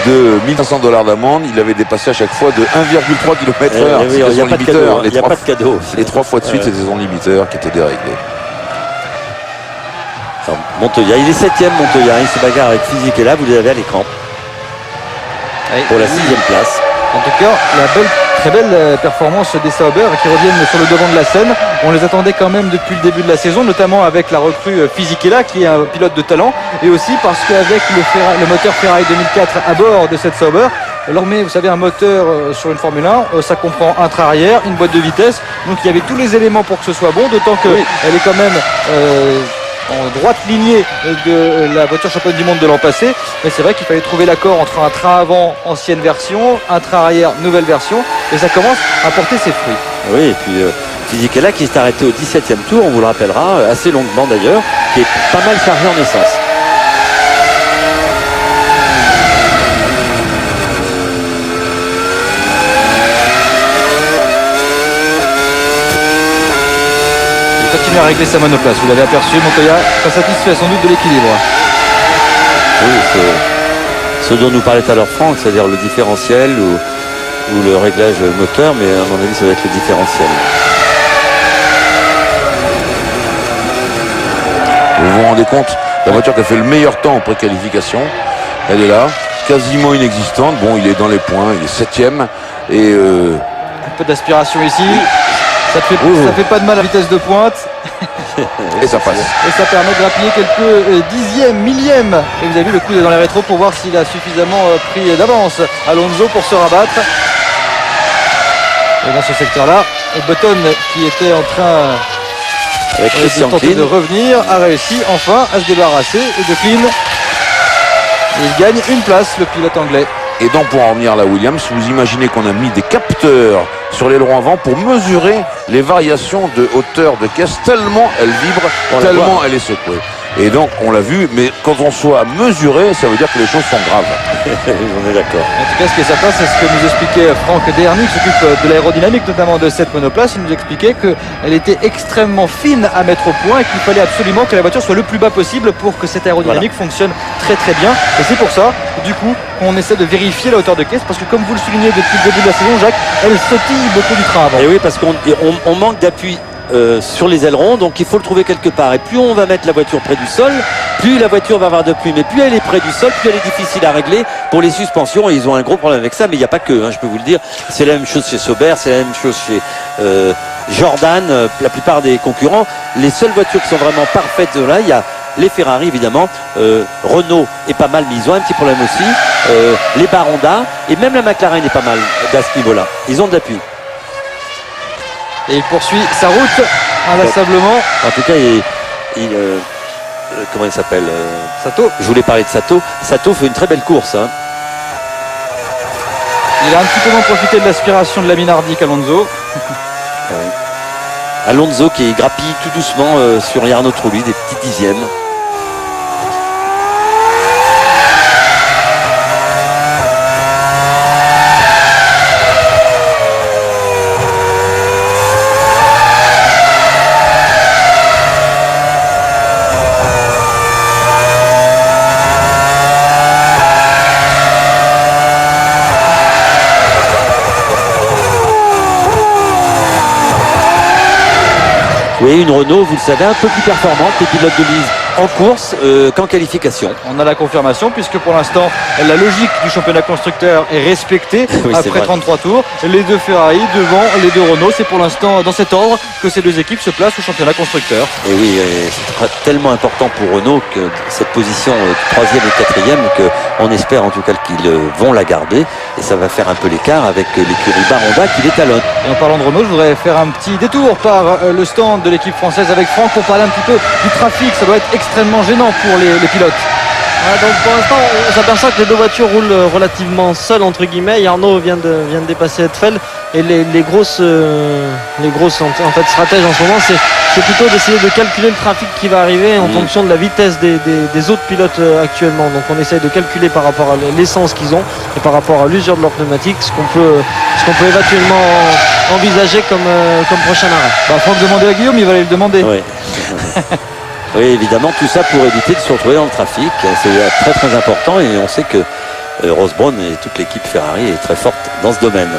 de $1 500 d'amende. Il avait dépassé à chaque fois de 1,3 km/h. Il n'y a pas de cadeau. Il n'y a pas de cadeau. Les 3 fois de suite, c'était son limiteur qui était déréglé. Alors, Montoya, il est 7ème, Montoya. Il se bagarre avec Physique et là, vous les avez à l'écran pour la 6e place. En tout cas, très belle performance des Sauber qui reviennent sur le devant de la scène. On les attendait quand même depuis le début de la saison, notamment avec la recrue Fisichella qui est un pilote de talent, et aussi parce qu'avec le moteur Ferrari 2004 à bord de cette Sauber, leur met, vous savez, un moteur sur une Formule 1, ça comprend un train arrière, une boîte de vitesse, donc il y avait tous les éléments pour que ce soit bon, d'autant qu'elle est quand même en droite lignée de la voiture championne du monde de l'an passé. Mais c'est vrai qu'il fallait trouver l'accord entre un train avant ancienne version, un train arrière nouvelle version, et ça commence à porter ses fruits. Oui, et puis Fisichella qui s'est arrêté au 17e tour, on vous le rappellera, assez longuement d'ailleurs, qui est pas mal chargé en essence. Il continue à régler sa monoplace, vous l'avez aperçu, Montoya, ça satisfait sans doute de l'équilibre. Oui, c'est ce dont nous parlait tout à l'heure Franck, c'est-à-dire le différentiel ou le réglage moteur, mais à mon avis ça va être le différentiel. Vous vous rendez compte, la voiture qui a fait le meilleur temps en pré-qualification, elle est là, quasiment inexistante. Bon, il est dans les points, il est 7ème. Et un peu d'aspiration ici. Ça fait pas de mal à vitesse de pointe. et ça passe. Et ça permet de grappiller quelques dixièmes, millièmes. Et vous avez vu le coup dans les rétros pour voir s'il a suffisamment pris d'avance Alonso pour se rabattre. Et dans ce secteur-là, Button qui était en train avec Christian de tenter Klein de revenir a réussi enfin à se débarrasser de Klein. Et il gagne une place, le pilote anglais. Et donc pour en revenir à la Williams, vous imaginez qu'on a mis des capteurs sur l'aileron avant pour mesurer les variations de hauteur de caisse tellement elle vibre, tellement elle est secouée. Et donc on l'a vu, mais quand on soit mesuré, ça veut dire que les choses sont graves. On est d'accord. En tout cas, ce qui est certain, c'est ce que nous expliquait Franck Derny, qui s'occupe de l'aérodynamique, notamment de cette monoplace. Il nous expliquait qu'elle était extrêmement fine à mettre au point et qu'il fallait absolument que la voiture soit le plus bas possible pour que cette aérodynamique fonctionne très très bien. Et c'est pour ça, du coup, qu'on essaie de vérifier la hauteur de caisse, parce que comme vous le soulignez depuis le début de la saison, Jacques, elle sautille beaucoup du train avant. Et oui, parce qu'on manque d'appui sur les ailerons, donc il faut le trouver quelque part. Et plus on va mettre la voiture près du sol, plus la voiture va avoir d'appui. Mais plus elle est près du sol, plus elle est difficile à régler pour les suspensions. Et ils ont un gros problème avec ça, mais il n'y a pas que, je peux vous le dire. C'est la même chose chez Sauber, c'est la même chose chez Jordan, la plupart des concurrents. Les seules voitures qui sont vraiment parfaites là, il y a les Ferrari évidemment, Renault est pas mal, mais ils ont un petit problème aussi, les Honda, et même la McLaren est pas mal à ce niveau-là. Ils ont de l'appui. Et il poursuit sa route inlassablement. En tout cas, comment il s'appelle Sato. Je voulais parler de Sato. Sato fait une très belle course. Il a un petit peu moins profité de l'aspiration de la Minardi qu'Alonso. Alonso qui grappille tout doucement sur Jarno Trulli, des petits dixièmes. Oui, une Renault, vous le savez, un peu plus performante, les pilotes de Lise en course qu'en qualification. On a la confirmation puisque pour l'instant la logique du championnat constructeur est respectée. Oui, après 33 tours. Les deux Ferrari devant les deux Renault. C'est pour l'instant dans cet ordre que ces deux équipes se placent au championnat constructeur. Et oui, c'est tellement important pour Renault que cette position 3e et 4e qu'on espère en tout cas qu'ils vont la garder. Et ça va faire un peu l'écart avec l'écurie Honda qui les talonne. Et en parlant de Renault, je voudrais faire un petit détour par le stand de l'équipe française avec Franck pour parler un petit peu du trafic. Ça doit être extrêmement gênant pour les pilotes. Donc pour l'instant, on s'aperçoit que les deux voitures roulent relativement seules entre guillemets. Et Arnaud vient de dépasser Hetfeld et les grosses en fait stratèges en ce moment, c'est plutôt d'essayer de calculer le trafic qui va arriver en fonction de la vitesse des autres pilotes actuellement. Donc on essaye de calculer par rapport à l'essence qu'ils ont et par rapport à l'usure de leur pneumatique ce qu'on peut éventuellement envisager comme prochain arrêt. Faut le demander à Guillaume, il va aller le demander. Oui. Oui, évidemment, tout ça pour éviter de se retrouver dans le trafic. C'est très très important et on sait que Ross Brawn et toute l'équipe Ferrari est très forte dans ce domaine.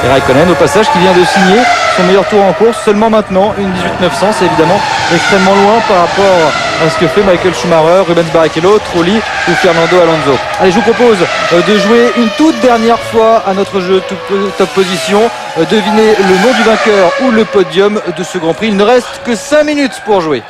Et Raikkonen au passage qui vient de signer son meilleur tour en course seulement maintenant, une 18-900, c'est évidemment extrêmement loin par rapport à ce que fait Michael Schumacher, Rubens Barrichello, Trulli ou Fernando Alonso. Allez, je vous propose de jouer une toute dernière fois à notre jeu top position, deviner le nom du vainqueur ou le podium de ce Grand Prix. Il ne reste que 5 minutes pour jouer.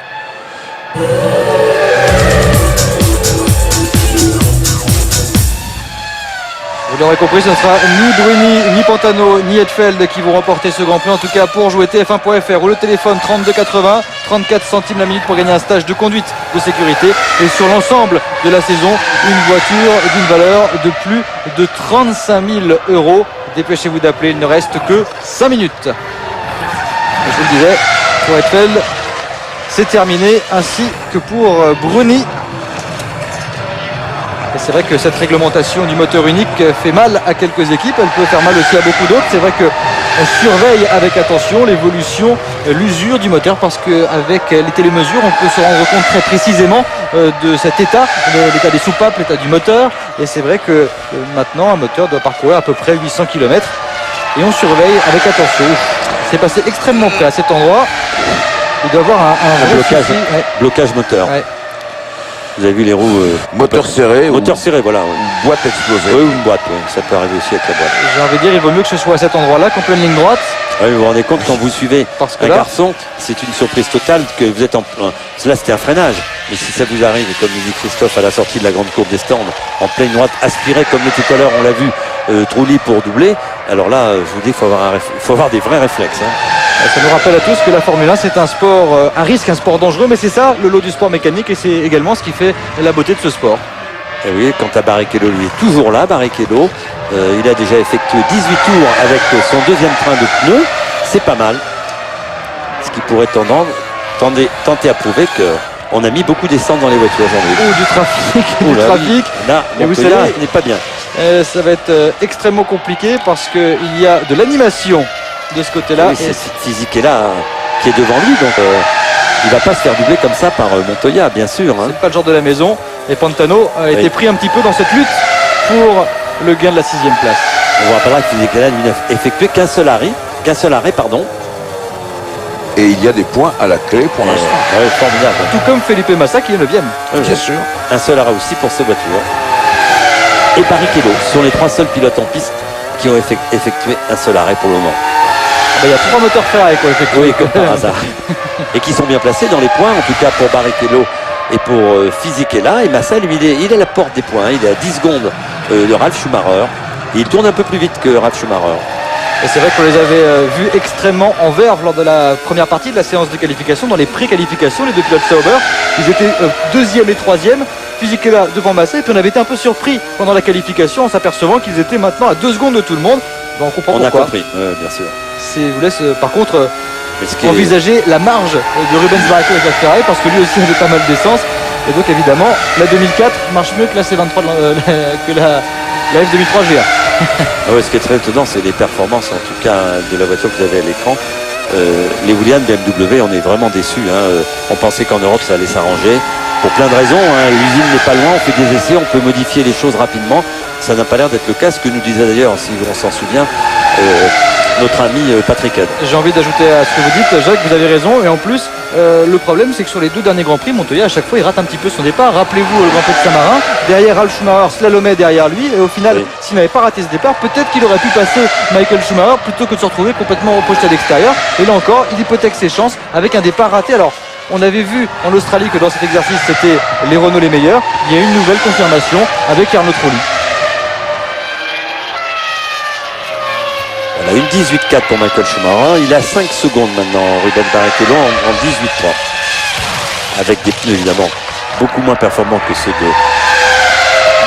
Vous l'aurez compris, ce ne sera ni Brini, ni Pantano, ni Hetfeld qui vont remporter ce Grand Prix. En tout cas, pour jouer TF1.fr ou le téléphone 32,80, 34 centimes la minute pour gagner un stage de conduite de sécurité. Et sur l'ensemble de la saison, une voiture d'une valeur de plus de 35 000 €. Dépêchez-vous d'appeler, il ne reste que 5 minutes. Et je vous le disais, pour Hetfeld, c'est terminé, ainsi que pour Bruni. Et c'est vrai que cette réglementation du moteur unique fait mal à quelques équipes, elle peut faire mal aussi à beaucoup d'autres. C'est vrai qu'on surveille avec attention l'évolution, l'usure du moteur, parce qu'avec les télémesures, on peut se rendre compte très précisément de cet état, l'état des soupapes, l'état du moteur. Et c'est vrai que maintenant, un moteur doit parcourir à peu près 800 km. Et on surveille avec attention. C'est passé extrêmement près à cet endroit. Il doit y avoir un blocage, souci. blocage moteur. Ouais. Vous avez vu les roues Moteur serré moteur serré, voilà. ou boîte explosée. Oui, ou une boîte, oui. Ça peut arriver aussi avec la boîte. J'ai envie de dire, il vaut mieux que ce soit à cet endroit-là qu'en pleine ligne droite. Oui, vous vous rendez compte quand vous suivez Parce que un là- garçon, c'est une surprise totale que vous êtes en plein. Là, c'était un freinage. Mais si ça vous arrive, comme nous dit Christophe, à la sortie de la grande courbe des stands, en pleine droite, aspiré comme tout à l'heure, on l'a vu, Trulli pour doubler. Alors là, je vous dis, il faut avoir des vrais réflexes. Ça nous rappelle à tous que la Formule 1 c'est un sport à risque, un sport dangereux, mais c'est ça le lot du sport mécanique et c'est également ce qui fait la beauté de ce sport. Et oui, quant à Barrichello, lui est toujours là. Barrichello, il a déjà effectué 18 tours avec son deuxième train de pneus. C'est pas mal. Ce qui pourrait tenter à prouver qu'on a mis beaucoup d'essence dans les voitures aujourd'hui. Ou du trafic, Oh du là, trafic. oui. Là, Et vous Montoya savez- n'est pas bien. Ça va être extrêmement compliqué parce qu'il y a de l'animation de ce côté-là. Oui, Et c'est cette physique là qui est devant lui, donc il va pas se faire doubler comme ça par Montoya, bien sûr. Hein. c'est pas le genre de la maison. Et Pantano a été pris un petit peu dans cette lutte pour le gain de la 6e place. On vous rappellera que Fisichella lui n'a effectué qu'un seul arrêt, Et il y a des points à la clé pour l'instant. Ouais, formidable. Tout comme Felipe Massa qui est 9e. Bien sûr. Un seul arrêt aussi pour ces voitures. Et Barrichello sont les 3 seuls pilotes en piste qui ont effectué un seul arrêt pour le moment. Il y a 3 moteurs Ferrari quoi, effectivement. Oui, comme par hasard. Et qui sont bien placés dans les points, en tout cas pour Barrichello et pour Fisichella. Et Massa, lui, il est à la porte des points. Il est à 10 secondes de Ralf Schumacher. Et il tourne un peu plus vite que Ralf Schumacher. Et c'est vrai qu'on les avait vus extrêmement en verve lors de la première partie de la séance de qualification, dans les pré-qualifications, les deux pilotes Sauber. Ils étaient 2e et 3e, Fisichella devant Massa, et puis on avait été un peu surpris pendant la qualification en s'apercevant qu'ils étaient maintenant à 2 secondes de tout le monde. On comprend On a pourquoi. compris, bien sûr. Je vous laisse par contre Mais ce qui est- envisager la marge de Rubens Barrichello avec la Ferrari parce que lui aussi avait pas mal d'essence. Et donc évidemment, la 2004 marche mieux que la C23 que la F2003 GA. Ah ouais, ce qui est très étonnant, c'est les performances, en tout cas, de la voiture que vous avez à l'écran. Les Williams, BMW, on est vraiment déçus. On pensait qu'en Europe, ça allait s'arranger. Pour plein de raisons, l'usine n'est pas loin, on fait des essais, on peut modifier les choses rapidement. Ça n'a pas l'air d'être le cas, ce que nous disait d'ailleurs, si on s'en souvient, notre ami Patrick Head. J'ai envie d'ajouter à ce que vous dites, Jacques, vous avez raison. Et en plus, le problème, c'est que sur les 2 derniers Grands Prix, Montoya, à chaque fois, il rate un petit peu son départ. Rappelez-vous le Grand Prix de Saint-Marin. Derrière Ralf Schumacher, slalomait derrière lui. Et au final, Oui. s'il n'avait pas raté ce départ, peut-être qu'il aurait pu passer Michael Schumacher plutôt que de se retrouver complètement reproché à l'extérieur. Et là encore, il hypothèque ses chances avec un départ raté. Alors, on avait vu en Australie que dans cet exercice, c'était les Renault les meilleurs. Il y a une nouvelle confirmation avec Arnaud Trulli. Voilà, une 18-4 pour Michael Schumacher. Il a 5 secondes maintenant, Rubens Barrichello, en 18-3. Avec des pneus évidemment beaucoup moins performants que ceux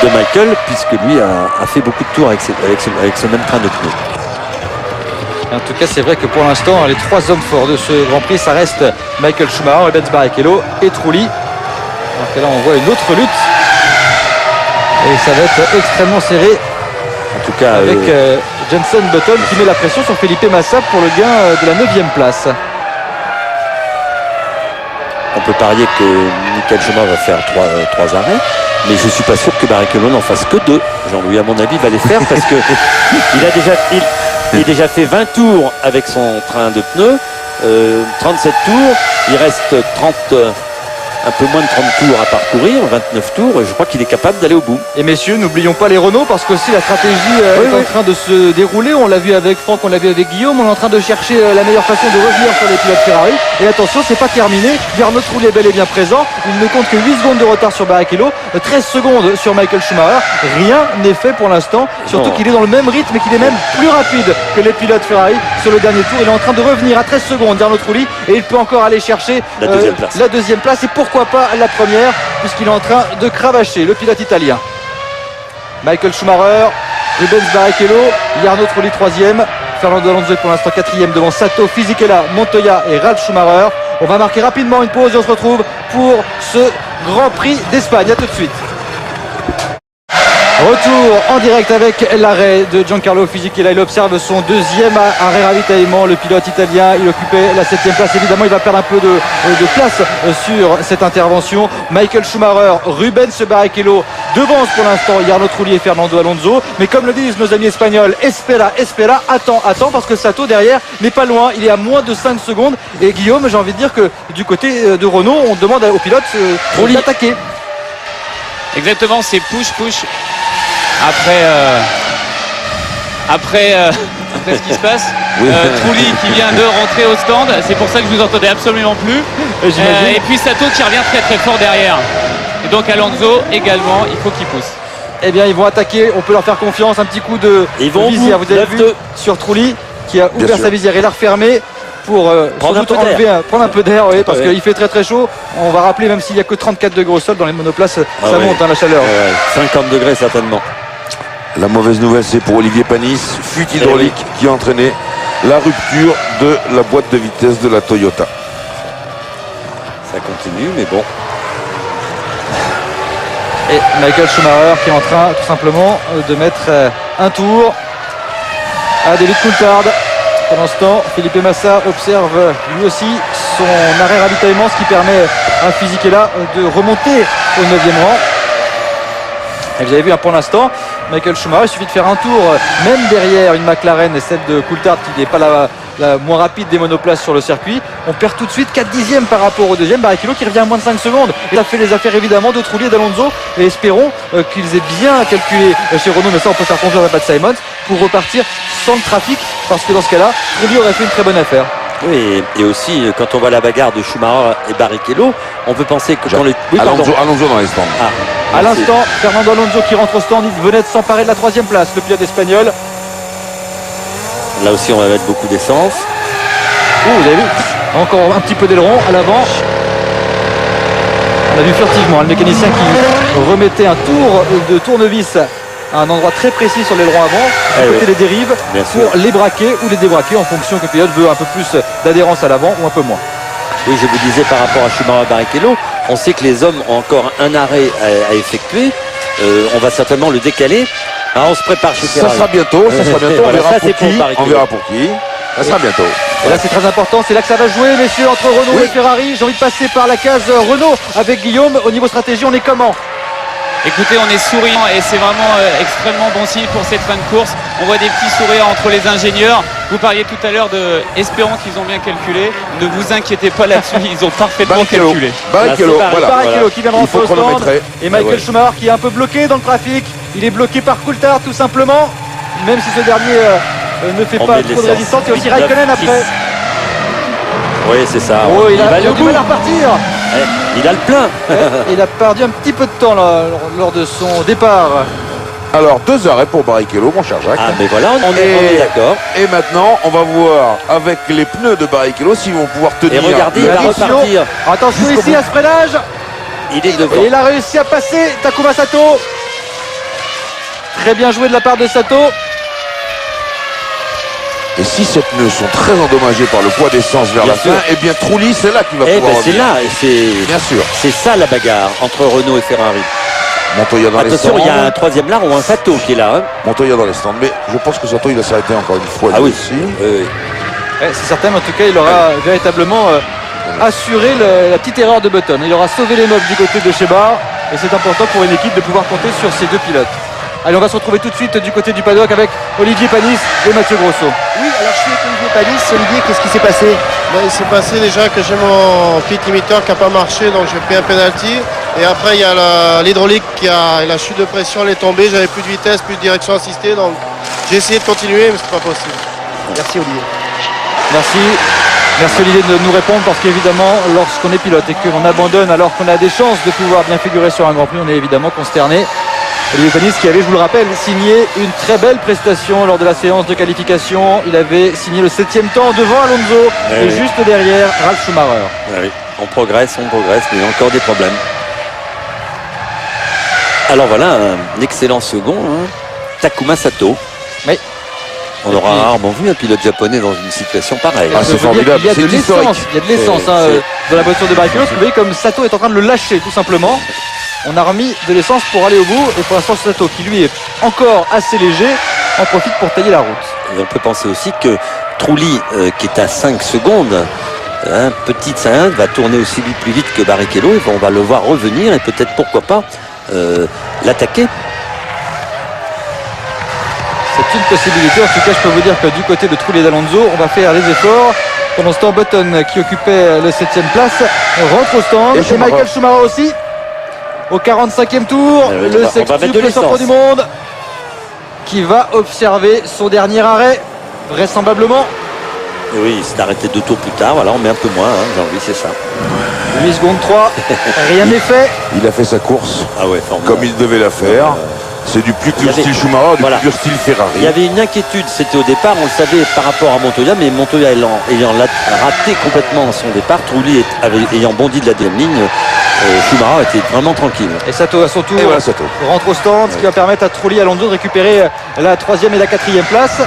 de Michael, puisque lui a fait beaucoup de tours avec ce même train de pneus. En tout cas, c'est vrai que pour l'instant, les 3 hommes forts de ce Grand Prix, ça reste Michael Schumacher, Rubens Barrichello et Trulli. Alors que là, on voit une autre lutte. Et ça va être extrêmement serré. En tout cas, avec Jenson Button qui met la pression sur Felipe Massa pour le gain de la 9e place. on peut parier que Michael Schumacher va faire 3 arrêts, mais je suis pas sûr que Barrichello n'en fasse que 2. Jean-Louis, à mon avis, va les faire parce que il a déjà fait 20 tours avec son train de pneus, 37 tours, il reste un peu moins de 30 tours à parcourir, 29 tours, et je crois qu'il est capable d'aller au bout. Et messieurs, n'oublions pas les Renault, parce que si la stratégie est en train de se dérouler, on l'a vu avec Franck, on l'a vu avec Guillaume, on est en train de chercher la meilleure façon de revenir sur les pilotes Ferrari. Et attention, c'est pas terminé, Jarno Trulli est bel et bien présent, il ne compte que 8 secondes de retard sur Barrichello, 13 secondes sur Michael Schumacher, rien n'est fait pour l'instant, surtout qu'il est dans le même rythme et qu'il est même plus rapide que les pilotes Ferrari sur le dernier tour. Il est en train de revenir à 13 secondes, Jarno Trulli, et il peut encore aller chercher la deuxième place. Et pourquoi pas la première, puisqu'il est en train de cravacher le pilote italien. Michael Schumacher, Rubens Barrichello, Jarno Trulli 3e, Fernando Alonso est pour l'instant 4e devant Sato, Fisichella, Montoya et Ralf Schumacher. On va marquer rapidement une pause et on se retrouve pour ce Grand Prix d'Espagne. A tout de suite. Retour en direct avec l'arrêt de Giancarlo Fisichella. Il observe son deuxième arrêt ravitaillement. Le pilote italien, il occupait la 7e place. Évidemment, il va perdre un peu de place sur cette intervention. Michael Schumacher, Rubens Barrichello devance pour l'instant Jarno Trulli et Fernando Alonso. Mais comme le disent nos amis espagnols, espera, attends, parce que Sato derrière n'est pas loin. Il est à moins de 5 secondes. Et Guillaume, j'ai envie de dire que du côté de Renault, on demande aux pilotes d'attaquer. Exactement, c'est push. Après ce qui se passe, Trulli qui vient de rentrer au stand, c'est pour ça que je vous entendais absolument plus. Et puis Sato qui revient très faire derrière. Et donc Alonso également, il faut qu'il pousse. Eh bien, ils vont attaquer, on peut leur faire confiance. Un petit coup de visière, vous avez vu sur Trulli qui a ouvert sa visière et l'a refermée pour prendre un peu d'air, oui, parce qu'il fait très chaud. On va rappeler, même s'il n'y a que 34 degrés au sol dans les monoplaces, ça monte la chaleur. 50 degrés certainement. La mauvaise nouvelle, c'est pour Olivier Panis, fuite hydraulique qui a entraîné la rupture de la boîte de vitesse de la Toyota. Ça continue, mais bon. Et Michael Schumacher qui est en train tout simplement de mettre un tour à David Coulthard. Pendant ce temps, Felipe Massa observe lui aussi son arrêt ravitaillement, ce qui permet à Fisichella de remonter au 9e rang. Et vous avez vu pour l'instant, Michael Schumacher, il suffit de faire un tour, même derrière une McLaren et celle de Coulthard qui n'est pas la moins rapide des monoplaces sur le circuit. On perd tout de suite 4 dixièmes par rapport au deuxième. Barrichello qui revient à moins de 5 secondes. Il a fait les affaires évidemment de Trulli et d'Alonso. Et espérons qu'ils aient bien calculé chez Renault, mais ça on peut faire confiance à Pat Simons, pour repartir sans le trafic, parce que dans ce cas-là, Trulli aurait fait une très bonne affaire. Oui, et aussi quand on voit la bagarre de Schumacher et Barrichello, on peut penser que quand Alonso dans les stands. À l'instant, Fernando Alonso qui rentre au stand, il venait de s'emparer de la 3e place, le pilote espagnol. Là aussi, on va mettre beaucoup d'essence. Vous avez vu, encore un petit peu d'aileron à l'avant. On a vu furtivement le mécanicien qui remettait un tour de tournevis à un endroit très précis sur l'aileron avant, du côté des dérives, pour les braquer ou les débraquer en fonction que le pilote veut un peu plus d'adhérence à l'avant ou un peu moins. Oui, je vous disais par rapport à Schumacher et Barrichello, on sait que les hommes ont encore un arrêt à effectuer. On va certainement le décaler. Alors on se prépare chez Ferrari. Ça sera bientôt, on verra pour qui. Ça sera bientôt. Et là c'est très important, c'est là que ça va jouer, messieurs, entre Renault et Ferrari. J'ai envie de passer par la case Renault avec Guillaume. Au niveau stratégie, on est comment ? Écoutez, on est souriant et c'est vraiment extrêmement bon signe pour cette fin de course. On voit des petits sourires entre les ingénieurs. Vous parliez tout à l'heure de espérons qu'ils ont bien calculé. Ne vous inquiétez pas là-dessus, ils ont parfaitement calculé. Barrichello qui vient de rentrer au stand. Et Michael Schumacher qui est un peu bloqué dans le trafic. Il est bloqué par Coulthard tout simplement. Même si ce dernier ne fait pas trop de résistance. Il y a aussi Raikkonen après. Oui, c'est ça. Il va du mal à repartir. Il a le plein. Il a perdu un petit peu de temps lors de son départ. Alors 2 arrêts pour Barrichello, mon cher Jacques. Ah mais voilà, on est d'accord. Et maintenant, on va voir avec les pneus de Barrichello s'ils vont pouvoir tenir. Et regardez, il va repartir. Attention Jusqu'au ici bout. à ce freinage. Il est devant. Et il a réussi à passer Takuma Sato. Très bien joué de la part de Sato. Et si ces pneus sont très endommagés par le poids d'essence vers Bien la sûr. fin, eh bien Trulli, c'est là qu'il va Eh pouvoir ben c'est revenir. là, et Bien sûr. c'est ça la bagarre entre Renault et Ferrari. Montoya dans les Attention, stands. il y a un troisième larron, un Sato qui est là. Hein. Montoya dans les stands. Mais je pense que Sato, il va s'arrêter encore une fois. Ah lui oui. aussi. Ouais, c'est certain, mais en tout cas, il aura véritablement assuré la petite erreur de Button. Il aura sauvé les meubles du côté de Sheba. Et c'est important pour une équipe de pouvoir compter sur ces 2 pilotes. Allez, on va se retrouver tout de suite du côté du paddock avec Olivier Panis et Mathieu Grosso. Oui, alors je suis avec Olivier Panis. Olivier, qu'est-ce qui s'est passé? Il s'est passé déjà que j'ai mon pit limiter qui n'a pas marché, donc j'ai pris un penalty. Et après, il y a l'hydraulique et la chute de pression, elle est tombée. J'avais plus de vitesse, plus de direction assistée. Donc j'ai essayé de continuer, mais c'est pas possible. Merci Olivier. Merci. Merci Olivier de nous répondre parce qu'évidemment, lorsqu'on est pilote et que l'on abandonne alors qu'on a des chances de pouvoir bien figurer sur un Grand Prix, on est évidemment consterné. Olivier Panis qui avait, je vous le rappelle, signé une très belle prestation lors de la séance de qualification. Il avait signé le 7e temps devant Alonso et oui. juste derrière Ralf Schumacher. Oui, on progresse, mais il y a encore des problèmes. Alors voilà, un excellent second, hein. Takuma Sato. Oui. On Et aura puis- rarement vu un pilote japonais dans une situation pareille. Ah, Je c'est veux dire formidable, qu'il y a c'est de l'essence, historique. il y a de l'essence C'est- hein, c'est- dans la voiture de Barrichello. Vous voyez comme Sato est en train de le lâcher tout simplement. On a remis de l'essence pour aller au bout et pour l'instant Sato qui lui est encore assez léger en profite pour tailler la route. Et on peut penser aussi que Trulli, qui est à 5 secondes, petite 5, va tourner aussi plus vite que Barrichello. Et on va le voir revenir et peut-être, pourquoi pas, l'attaquer. C'est une possibilité. En tout cas, je peux vous dire que du côté de Trulli et d'Alonso, on va faire les efforts. Pendant ce temps, Button qui occupait le 7e place rentre au stand. Et Et Schumacher. Michael Schumacher aussi. Au 45e tour, oui, le on va sextuple mettre de champion l'essence. du monde qui va observer son dernier arrêt, vraisemblablement. Et oui, il s'est arrêté 2 tours plus tard. Voilà, on met un peu moins, hein, Jean-Louis, c'est ça. 8 secondes 3, rien n'est fait. Il a fait sa course Ah ouais, formidable. comme il devait la faire. C'est du plus Il y pur avait- style Schumacher, du voilà. plus pur style Ferrari. Il y avait une inquiétude, c'était au départ, on le savait par rapport à Montoya, mais Montoya ayant raté complètement son départ, Trulli ayant bondi de la deuxième ligne, Schumacher était vraiment tranquille. Et Sato à son tour Et voilà Sato. rentre au stand, ce qui va permettre à Trulli et Alonso de récupérer la 3e et la 4e place.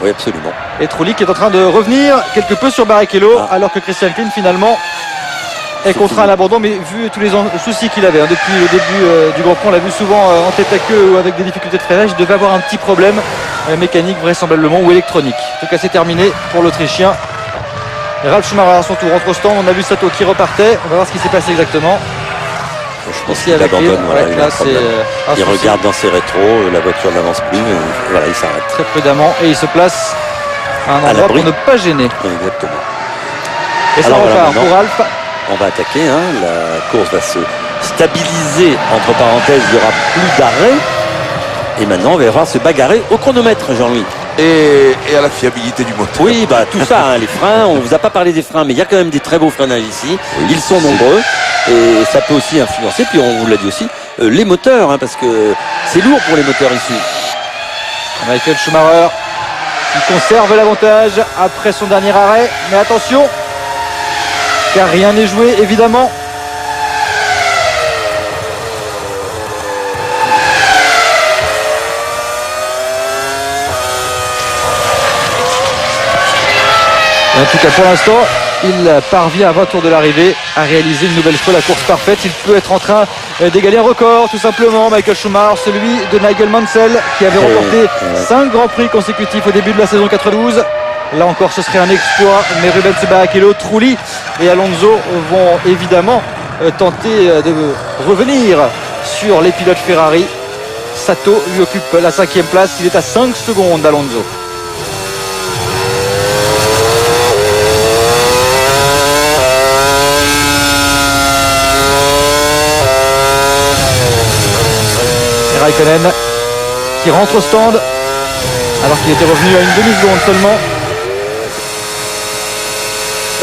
Oui, absolument. Et Trulli qui est en train de revenir quelque peu sur Barrichello, Ah. alors que Christian Klein finalement est contraint fini. à l'abandon, mais vu tous les soucis qu'il avait depuis le début du Grand Prix, on l'a vu souvent en tête à queue ou avec des difficultés de freinage, il devait avoir un petit problème mécanique vraisemblablement ou électronique. En tout cas, c'est terminé pour l'Autrichien. Ralf Schumacher à son tour rentre au stand. On a vu Sato qui repartait. On va voir ce qui s'est passé exactement. Je pense Ici qu'il avec abandonne. lui. Voilà, Ouais, il a là, un c'est problème. un Il souci. regarde dans ses rétros, la voiture n'avance plus, voilà, il s'arrête. Très prudemment et il se place à un endroit l'abri. pour ne pas gêner. Exactement. Et ça Alors, voilà, repart pour maintenant. Ralf. On va attaquer, hein. La course va se stabiliser, entre parenthèses, il n'y aura plus d'arrêt. Et maintenant, on va voir se bagarrer au chronomètre, Jean-Louis. Et à la fiabilité du moteur. Oui, bah tout ça, hein, les freins, on vous a pas parlé des freins, mais il y a quand même des très beaux freinages ici. Ils sont nombreux et ça peut aussi influencer, puis on vous l'a dit aussi, les moteurs, hein, parce que c'est lourd pour les moteurs ici. Michael Schumacher qui conserve l'avantage après son dernier arrêt. Mais attention, car rien n'est joué évidemment. Et en tout cas pour l'instant, il parvient à 20 tours de l'arrivée à réaliser une nouvelle fois la course parfaite. Il peut être en train d'égaler un record tout simplement. Michael Schumacher, celui de Nigel Mansell qui avait remporté 5 grands prix consécutifs au début de la saison 92. Là encore ce serait un exploit, mais Rubens Barrichello, Trulli et Alonso vont évidemment tenter de revenir sur les pilotes Ferrari. Sato lui occupe la 5e place, il est à 5 secondes d'Alonso. Et Raikkonen qui rentre au stand alors qu'il était revenu à une demi-seconde seulement.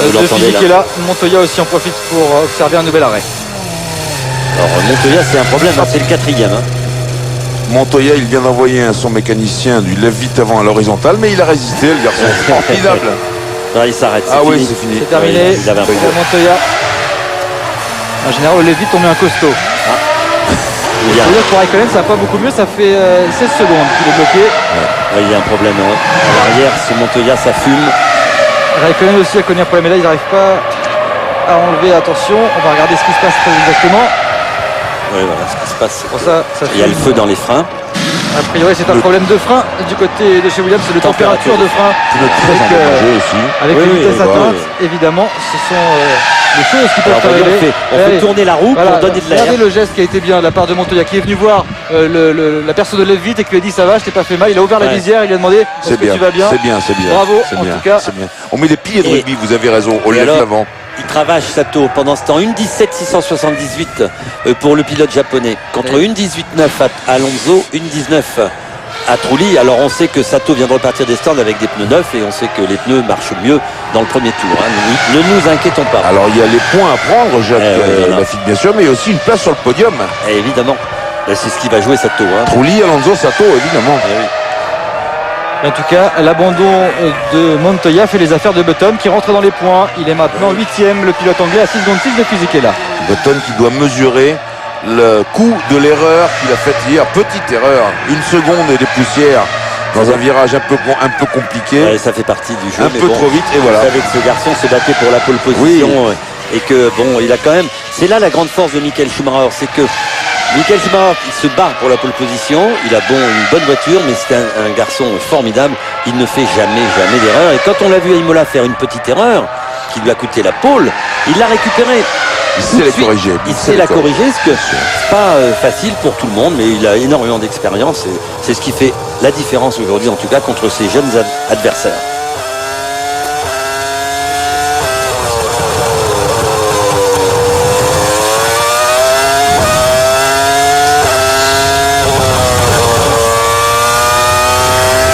Vous De l'entendez, Fisichella est là. Montoya aussi en profite pour observer un nouvel arrêt. Alors Montoya, c'est un problème, hein, c'est le 4e. Hein. Montoya, il vient d'envoyer à son mécanicien du lève vite avant à l'horizontale, mais il a résisté, le garçon. Formidable. Non, il s'arrête. Ah oui, fini. c'est fini. C'est terminé. Il avait un peu Pour Montoya. En général, au Lévite, on met un costaud. Il y a, Pour Raikkonen, ça va pas beaucoup mieux. Ça fait 16 secondes qu'il est bloqué. il y a un problème à l'arrière. Ce Montoya, ça fume. Raikkonen aussi a connu un problème. Et là, il n'arrive pas à enlever. Attention, on va regarder ce qui se passe très exactement. Oui, voilà ce qui se passe. c'est Pour que ça, ça il y a le fume. feu dans les freins. A priori, c'est un problème de frein du côté de chez Williams. C'est de température de frein. Pneu très endommagé aussi. Avec Oui, les oui, vitesses oui, atteintes, oui. évidemment, ce sont des choses qui Alors, peuvent voyons, arriver. on fait Allez, tourner la roue voilà, pour donner de l'air. regardez le geste qui a été bien de la part de Montoya, qui est venu voir la personne de Lève-Vite et qui lui a dit ça va, je t'ai pas fait mal. Il a ouvert la Ouais. visière, il lui a demandé est-ce C'est que bien, tu vas bien. c'est bien, c'est bien. Bravo, c'est en bien, tout cas. c'est bien. On met des piliers de Et- rugby, vous avez raison, au Et lève alors, l'avant. il cravache Sato pendant ce temps. 1,17,678 pour le pilote japonais contre 1,18,9 à Alonso, 1,19 à Trulli. Alors on sait que Sato vient de repartir des stands avec des pneus neufs et on sait que les pneus marchent mieux dans le premier tour. Ne nous inquiétons pas. Alors il y a les points à prendre, Jacques voilà. Lafitte bien sûr, mais il y a aussi une place sur le podium. Et évidemment, c'est ce qui va jouer Sato. Trulli, Alonso, Sato, évidemment. Eh oui. En tout cas, l'abandon de Montoya fait les affaires de Button qui rentre dans les points. Il est maintenant 8e, le pilote anglais à 6 secondes 6 de Fisichella. Button qui doit mesurer le coût de l'erreur qu'il a faite hier. Petite erreur, 1 seconde et des poussières dans un virage un peu compliqué. Ouais, ça fait partie du jeu. Un mais peu bon, trop vite et voilà. Vous savez que ce garçon se battait pour la pole position et que bon, il a quand même. C'est là la grande force de Michael Schumacher, c'est que Michael Schumacher, il se barre pour la pole position. Il a une bonne voiture, mais c'est un garçon formidable. Il ne fait jamais d'erreur. Et quand on l'a vu à Imola faire une petite erreur qui lui a coûté la pole, il l'a récupérée. Il Tout sait de la suite, corriger. Il sait la corriger, ce que c'est pas facile pour tout le monde, mais il a énormément d'expérience. Et c'est ce qui fait la différence aujourd'hui, en tout cas, contre ses jeunes adversaires.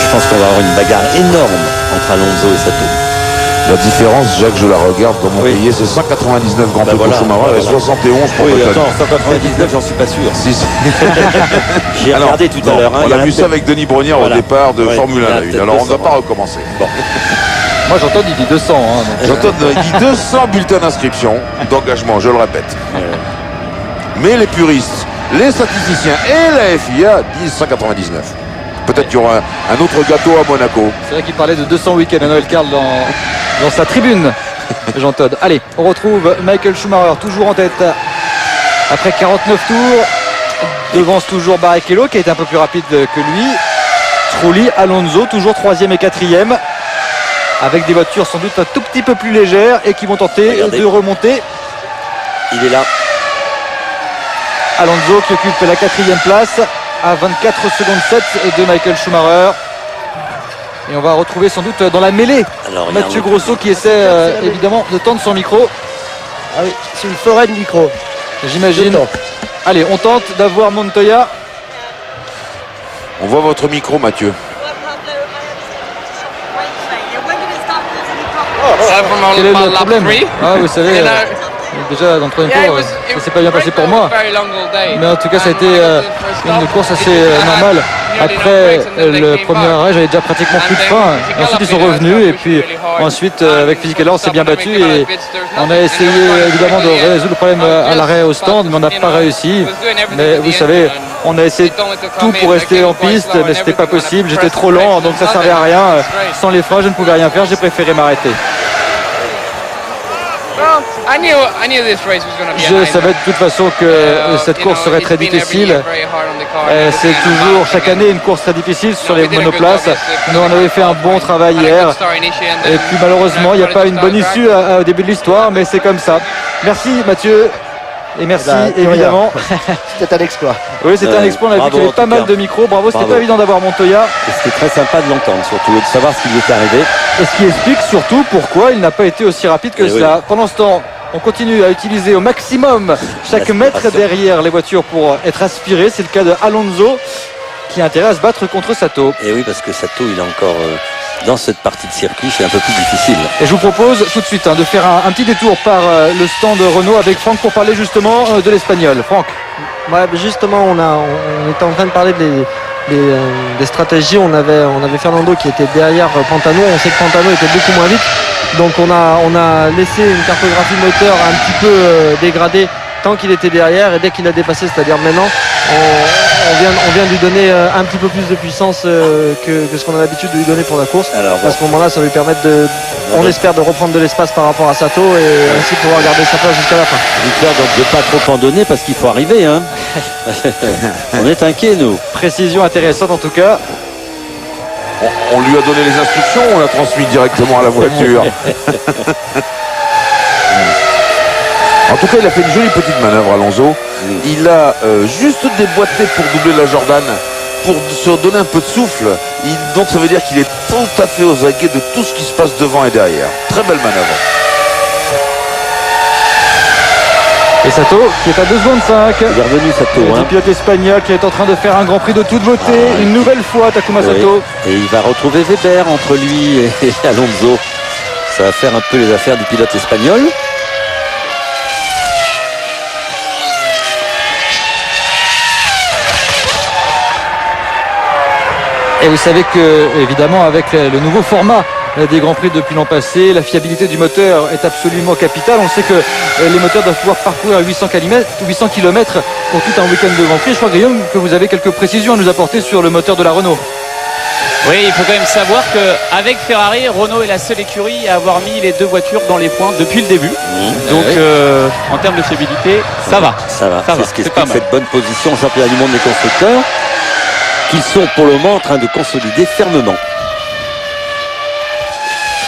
Je pense qu'on va avoir une bagarre énorme entre Alonso et Sato. La différence, Jacques, je la regarde dans mon Oui. cahier, c'est 199 grands Bah prix voilà, pour Schumacher et voilà. 71 pour Oui, Button. attends, 199, j'en suis pas sûr. Si, si. J'ai Alors, regardé tout non, à l'heure. hein, il on y a en vu ça peut-être- avec Denis Brognard Voilà. au départ de Ouais, Formule il y en a 1. peut-être Alors on ne va 200, pas recommencer. Bon. Moi j'entends, il dit 200. Hein, donc. J'entends il dit 200 bulletins d'inscription d'engagement, je le répète. Mais les puristes, les statisticiens et la FIA disent 199. Peut-être qu'il y aura un autre gâteau à Monaco. C'est vrai qu'il parlait de 200 week-ends à Noël Carl dans sa tribune. Jean Todt. Allez, on retrouve Michael Schumacher toujours en tête après 49 tours. Devance toujours Barrichello qui a été un peu plus rapide que lui. Trulli, Alonso toujours 3e et 4e avec des voitures sans doute un tout petit peu plus légères et qui vont tenter Regardez. de remonter. Il est là. Alonso qui occupe la 4e place à 24 secondes 7 de Michael Schumacher. Et on va retrouver sans doute dans la mêlée Alors, il y a Mathieu un- Grosso qui essaie évidemment de tendre son micro. Ah oui, c'est une forêt de micro. J'imagine. Je tente. Allez, on tente d'avoir Montoya. On voit votre micro, Mathieu. Quel est le problème? Ah, vous savez, déjà dans le troisième tour, ça s'est pas bien passé pour moi. Mais en tout cas, ça a été une course assez normale. Après le premier arrêt, j'avais déjà pratiquement plus de frein. Ensuite, ils sont revenus. Et puis ensuite, avec Fisichella, on s'est bien battu. Et on a essayé évidemment de résoudre le problème à l'arrêt au stand, mais on n'a pas réussi. Mais vous savez, on a essayé tout pour rester en piste, mais c'était pas possible. J'étais trop lent, donc ça servait à rien. Sans les freins, je ne pouvais rien faire. J'ai préféré m'arrêter. Je savais de toute façon que cette course serait très difficile. C'est toujours chaque année une course très difficile sur les monoplaces. Nous on avait fait un bon travail hier. Et puis malheureusement il n'y a pas une bonne issue au début de l'histoire, mais c'est comme ça. Merci Mathieu. Et merci Bah, de rien. évidemment. C'était un exploit. Oui, c'était un exploit. On a vu Bravo, qu'il y avait en pas tout mal cas. de micros. Bravo, c'était Bravo. pas évident d'avoir Montoya. Et c'était très sympa de l'entendre, surtout, et de savoir ce qui lui est arrivé. Et ce qui explique surtout pourquoi il n'a pas été aussi rapide que Eh oui. ça. Pendant ce temps, on continue à utiliser au maximum chaque mètre L'aspiration. derrière les voitures pour être aspiré. C'est le cas de Alonso qui a intérêt à se battre contre Sato. Et oui, parce que Sato, il est encore dans cette partie de circuit, c'est un peu plus difficile. Et je vous propose tout de suite de faire un petit détour par le stand Renault avec Franck pour parler justement de l'Espagnol. Franck. Ouais, mais justement, on était en train de parler des stratégies. On avait Fernando qui était derrière Pantano. On sait que Pantano était beaucoup moins vite. Donc on a laissé une cartographie moteur un petit peu dégradée tant qu'il était derrière, et dès qu'il a dépassé, c'est-à-dire maintenant, on vient de lui donner un petit peu plus de puissance que ce qu'on a l'habitude de lui donner pour la course. Alors, à ce moment-là, ça va lui permettre on espère de reprendre de l'espace par rapport à Sato et ainsi pouvoir garder sa place jusqu'à la fin. Victoire donc de pas trop en donner parce qu'il faut arriver. Hein. On est inquiets, nous. Précision intéressante en tout cas. On lui a donné les instructions, on l'a transmis directement à la voiture. En tout cas, il a fait une jolie petite manœuvre, Alonso. Il a juste déboîté pour doubler la Jordan, pour se donner un peu de souffle. Donc ça veut dire qu'il est tout à fait aux aguets de tout ce qui se passe devant et derrière. Très belle manœuvre. Et Sato qui est à 2 secondes 5. Il est revenu, Sato. Le pilote espagnol qui est en train de faire un Grand Prix de toute beauté. Une nouvelle fois, Takuma Sato. Et il va retrouver Weber entre lui et Alonso. Ça va faire un peu les affaires du pilote espagnol. Et vous savez que, évidemment, avec le nouveau format des Grands Prix depuis l'an passé, la fiabilité du moteur est absolument capitale. On sait que les moteurs doivent pouvoir parcourir 800 km pour tout un week-end de Grand Prix. Je crois, Guillaume, que vous avez quelques précisions à nous apporter sur le moteur de la Renault. Oui, il faut quand même savoir qu'avec Ferrari, Renault est la seule écurie à avoir mis les deux voitures dans les points depuis le début. Donc en termes de fiabilité, ça va. Ça va. C'est ce qui c'est pas explique mal. cette bonne position au championnat du monde des constructeurs, qu'ils sont pour le moment en train de consolider fermement.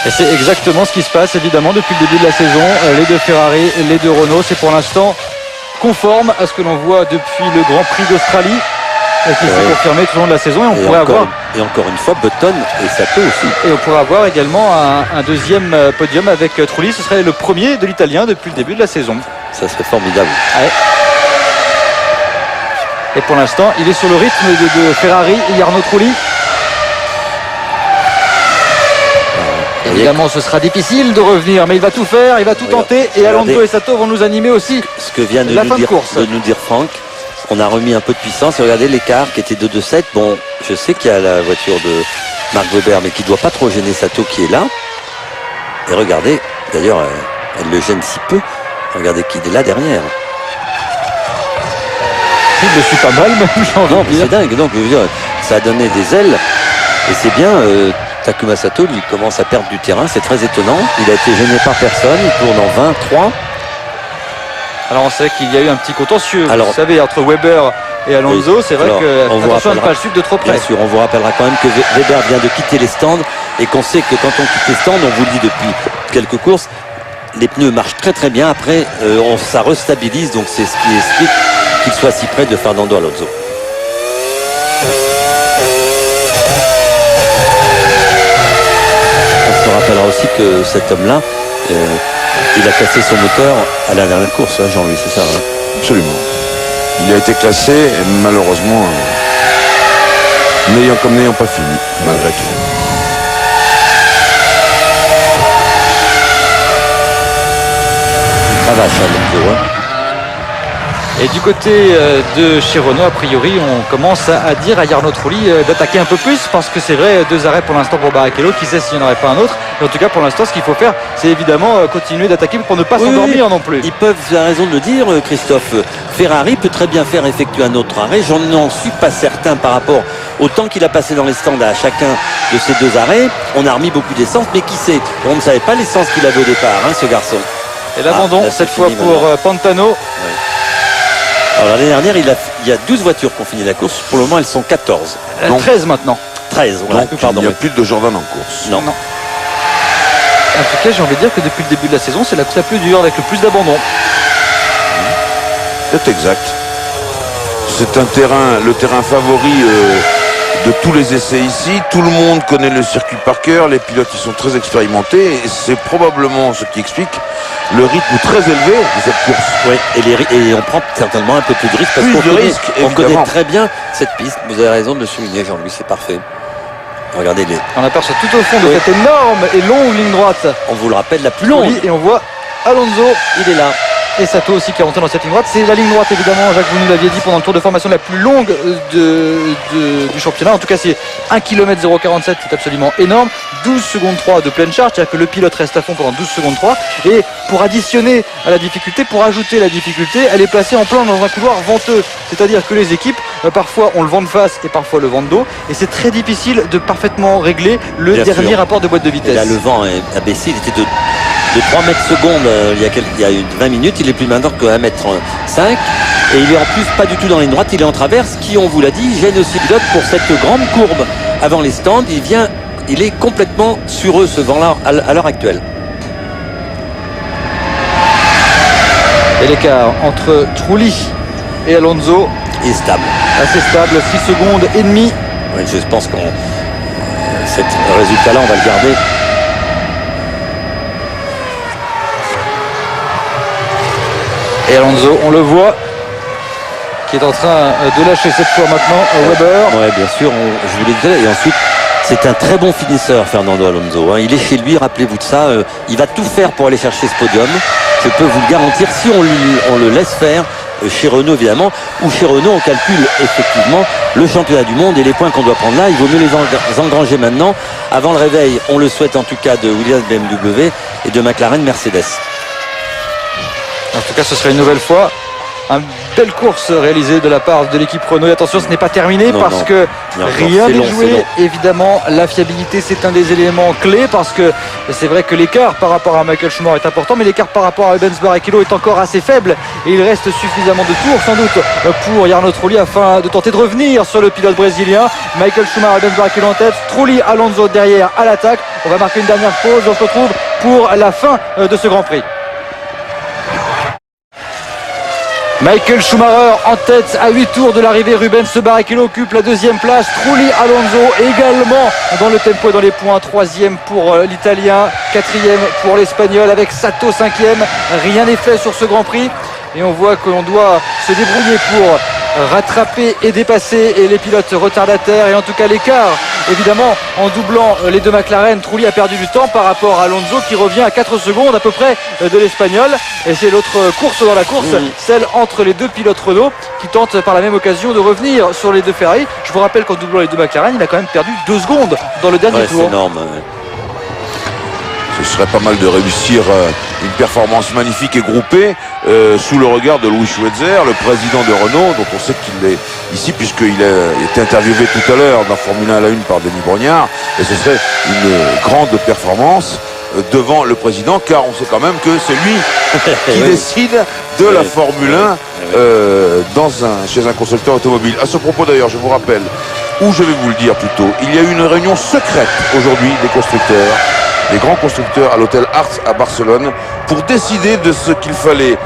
Et c'est exactement ce qui se passe, évidemment, depuis le début de la saison. Les deux Ferrari, les deux Renault, c'est pour l'instant conforme à ce que l'on voit depuis le Grand Prix d'Australie, qui s'est confirmé tout au long de la saison. Et encore une fois, Button et Sato aussi. Et on pourrait avoir également un deuxième podium avec Trulli. Ce serait le premier de l'Italien depuis le début de la saison. Ça serait formidable. Ouais. Et pour l'instant, il est sur le rythme de Ferrari et Arnaud Trulli. Évidemment, ce sera difficile de revenir, mais il va tout faire, il va tout tenter. Et Alonso et Sato vont nous animer aussi. Ce que vient de, la fin de course. De nous dire Franck, on a remis un peu de puissance. Et regardez l'écart qui était de 2,7. Bon, je sais qu'il y a la voiture de Marc Webber, mais qui ne doit pas trop gêner Sato qui est là. Et regardez, d'ailleurs, elle le gêne si peu. Regardez qui est là derrière. Il le suit pas mal, même, j'ai envie de dire. C'est dingue. Donc, je veux dire, ça a donné des ailes. Et c'est bien. Takuma Sato, lui, commence à perdre du terrain. C'est très étonnant. Il a été gêné par personne. Il tourne en 23. Alors on sait qu'il y a eu un petit contentieux, vous savez, entre Webber et Alonso. Oui. C'est vrai que attention à ne pas le suivre de trop près. Bien sûr, on vous rappellera quand même que Webber vient de quitter les stands et qu'on sait que quand on quitte les stands, on vous le dit depuis quelques courses, les pneus marchent très très bien. Après, ça restabilise, donc c'est ce qui explique qu'il soit si près de Fernando Alonso. On se rappellera aussi que cet homme-là, il a cassé son moteur à la dernière course, hein, Jean-Louis, c'est ça, hein? Absolument. Il a été classé, malheureusement, n'ayant pas fini, malgré tout. Ça va, ça, Alonso, hein. Et du côté de chez Renault, a priori, on commence à dire à Jarno Trulli d'attaquer un peu plus, parce que c'est vrai, 2 arrêts pour l'instant pour Barrichello, qui sait s'il n'y en aurait pas un autre. Et en tout cas, pour l'instant, ce qu'il faut faire, c'est évidemment continuer d'attaquer pour ne pas s'endormir non plus. Ils peuvent, vous avez raison de le dire, Christophe. Ferrari peut très bien faire effectuer un autre arrêt. Je n'en suis pas certain par rapport au temps qu'il a passé dans les stands à chacun de ces 2 arrêts. On a remis beaucoup d'essence, mais qui sait? On ne savait pas l'essence qu'il avait au départ, hein, ce garçon. Et l'abandon, cette fois pour Pantano. Ouais. Alors l'année dernière, il y a 12 voitures qui ont fini la course. Pour le moment, elles sont 14. 13 maintenant. 13, voilà. Donc, il n'y a plus de Jordan en course. Non. En tout cas, j'ai envie de dire que depuis le début de la saison, c'est la course la plus dure, avec le plus d'abandon. C'est exact. C'est le terrain favori de tous les essais ici. Tout le monde connaît le circuit par cœur. Les pilotes, ils sont très expérimentés. Et c'est probablement ce qui explique le rythme très élevé de cette course. Oui, et on prend certainement un peu plus de risques parce qu'on connaît très bien cette piste. Vous avez raison de le souligner, Jean-Louis, c'est parfait. Regardez-les. On aperçoit tout au fond de cette énorme et longue ligne droite. On vous le rappelle, la plus longue. Et on voit Alonso, il est là. Et Sato aussi qui est rentré dans cette ligne droite. C'est la ligne droite évidemment, Jacques, vous nous l'aviez dit, pendant le tour de formation la plus longue du championnat. En tout cas c'est 1 km 047, c'est absolument énorme. 12 secondes 3 de pleine charge, c'est-à-dire que le pilote reste à fond pendant 12 secondes 3. Et pour additionner à la difficulté, pour ajouter la difficulté, elle est placée en plein dans un couloir venteux. C'est-à-dire que les équipes, parfois ont le vent de face et parfois le vent de dos. Et c'est très difficile de parfaitement régler le Bien dernier sûr. rapport de boîte de Et vitesse. là, le vent a baissé. Il était de 3 mètres secondes il y a 20 minutes. Il est plus maintenant qu'à 1 mètre 5. Et il est en plus pas du tout dans la ligne droite. Il est en traverse qui, on vous l'a dit, gêne aussi le pilote pour cette grande courbe avant les stands. Il est complètement sur eux, ce vent-là, à l'heure actuelle. Et l'écart entre Trulli et Alonso Il est stable. assez stable, 6 secondes et demie. Oui, je pense que cet résultat-là, on va le garder. Et Alonso, on le voit, qui est en train de lâcher cette fois maintenant Weber. Oui, bien sûr, je vous l'ai dit. Et ensuite, c'est un très bon finisseur, Fernando Alonso. Il est chez lui, rappelez-vous de ça. Il va tout faire pour aller chercher ce podium. Je peux vous le garantir, si on le laisse faire, chez Renault évidemment, ou chez Renault on calcule effectivement le championnat du monde et les points qu'on doit prendre là. Il vaut mieux les engranger maintenant, avant le réveil. On le souhaite en tout cas de Williams BMW et de McLaren Mercedes. En tout cas, ce serait une nouvelle fois une belle course réalisée de la part de l'équipe Renault. Et attention, ce n'est pas terminé parce Non. que Il y a encore- rien c'est n'est long, c'est joué. long. Évidemment, la fiabilité, c'est un des éléments clés parce que c'est vrai que l'écart par rapport à Michael Schumacher est important, mais l'écart par rapport à Rubens Barrichello est encore assez faible et il reste suffisamment de tours sans doute pour Jarno Trulli afin de tenter de revenir sur le pilote brésilien. Michael Schumacher, Rubens Barrichello en tête, Trulli, Alonso derrière à l'attaque. On va marquer une dernière pause. On se retrouve pour la fin de ce Grand Prix. Michael Schumacher en tête à 8 tours de l'arrivée. Rubens Barrichello occupe la 2e place. Trulli, Alonso également dans le tempo et dans les points. 3e pour l'Italien, 4e pour l'Espagnol avec Sato 5e. Rien n'est fait sur ce Grand Prix et on voit que l'on doit se débrouiller pour rattraper et dépasser les pilotes retardataires. Et en tout cas l'écart, évidemment, en doublant les deux McLaren, Trulli a perdu du temps par rapport à Alonso qui revient à 4 secondes à peu près de l'Espagnol. Et c'est l'autre course dans la course, celle entre les deux pilotes Renault qui tentent par la même occasion de revenir sur les deux Ferrari. Je vous rappelle qu'en doublant les deux McLaren, il a quand même perdu 2 secondes dans le dernier Ouais, c'est tour. énorme. Ce serait pas mal de réussir une performance magnifique et groupée sous le regard de Louis Schweitzer, le président de Renault, dont on sait qu'il est ici puisqu'il a été interviewé tout à l'heure dans Formule 1 à la 1 par Denis Brognard. Et ce serait une grande performance devant le président, car on sait quand même que c'est lui qui Oui. décide de la Formule 1 chez un constructeur automobile. À ce propos d'ailleurs, je vous rappelle, ou je vais vous le dire plutôt, il y a eu une réunion secrète aujourd'hui des constructeurs, les grands constructeurs à l'hôtel Arts à Barcelone, pour décider de ce qu'il fallait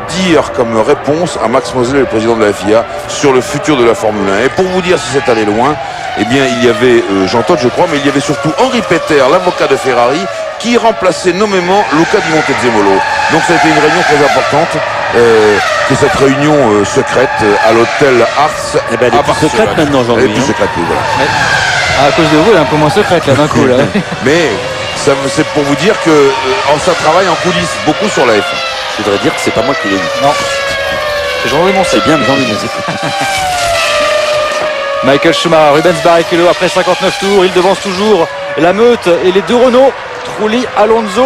dire comme réponse à Max Moseley, le président de la FIA, sur le futur de la Formule 1. Et pour vous dire si c'est allé loin, eh bien il y avait Jean Todt, je crois, mais il y avait surtout Henri Peter, l'avocat de Ferrari, qui remplaçait nommément Luca Di Montezemolo. Donc ça a été une réunion très importante, que cette réunion secrète à l'hôtel Arts Eh ben, elle est à plus Barcelone. secrète maintenant, Jean-Louis, Elle est plus hein. secrète, oui, voilà. À cause de vous, elle est un peu moins secrète là d'un coup. Là. Mais c'est pour vous dire que ça travaille en coulisses beaucoup sur la F1. Je voudrais dire que c'est pas moi qui l'ai dit. Non. C'est Jean-Louis Moncey. C'est bien Jean-Louis Moncey. Michael Schumacher, Rubens Barrichello après 59 tours, il devance toujours la meute et les deux Renault, Trulli, Alonso.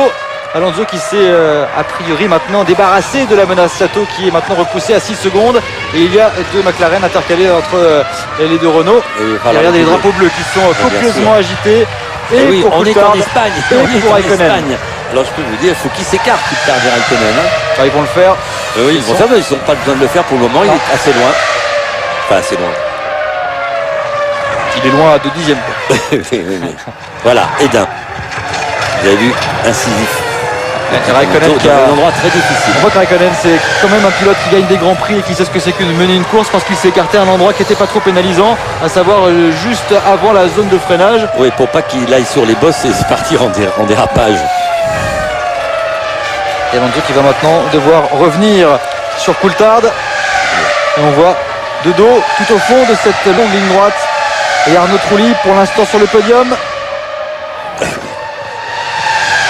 Alonso qui s'est a priori maintenant débarrassé de la menace Sato qui est maintenant repoussé à 6 secondes. Et il y a deux McLaren intercalés entre les deux Renault. Et Et voilà, regardez les les deux. drapeaux bleus qui sont bien copieusement agités. Et Eh oui, pour on est Coulthard, en Espagne. et On est pour en Raikkonen. Espagne. Alors je peux vous dire, il faut qu'ils s'écartent Coulthard et Raikkonen. Hein. Enfin, ils vont le faire. Oui, ils vont faire, mais ils n'ont pas besoin de le faire pour le moment. Il Non. est assez loin. Enfin, assez loin. Il est loin de 10e. Voilà, et d'un. Vous avez vu, incisif. Raikkonen qui Dans a... un endroit très difficile. On voit que Raikkonen c'est quand même un pilote qui gagne des grands prix et qui sait ce que c'est que de mener une course parce qu'il s'est écarté à un endroit qui n'était pas trop pénalisant, à savoir juste avant la zone de freinage. Oui, pour pas qu'il aille sur les bosses et se partir en dérapage. Et Alonso qui va maintenant devoir revenir sur Coulthard. Et on voit de dos, tout au fond de cette longue ligne droite. Et Arnaud Trulli pour l'instant sur le podium.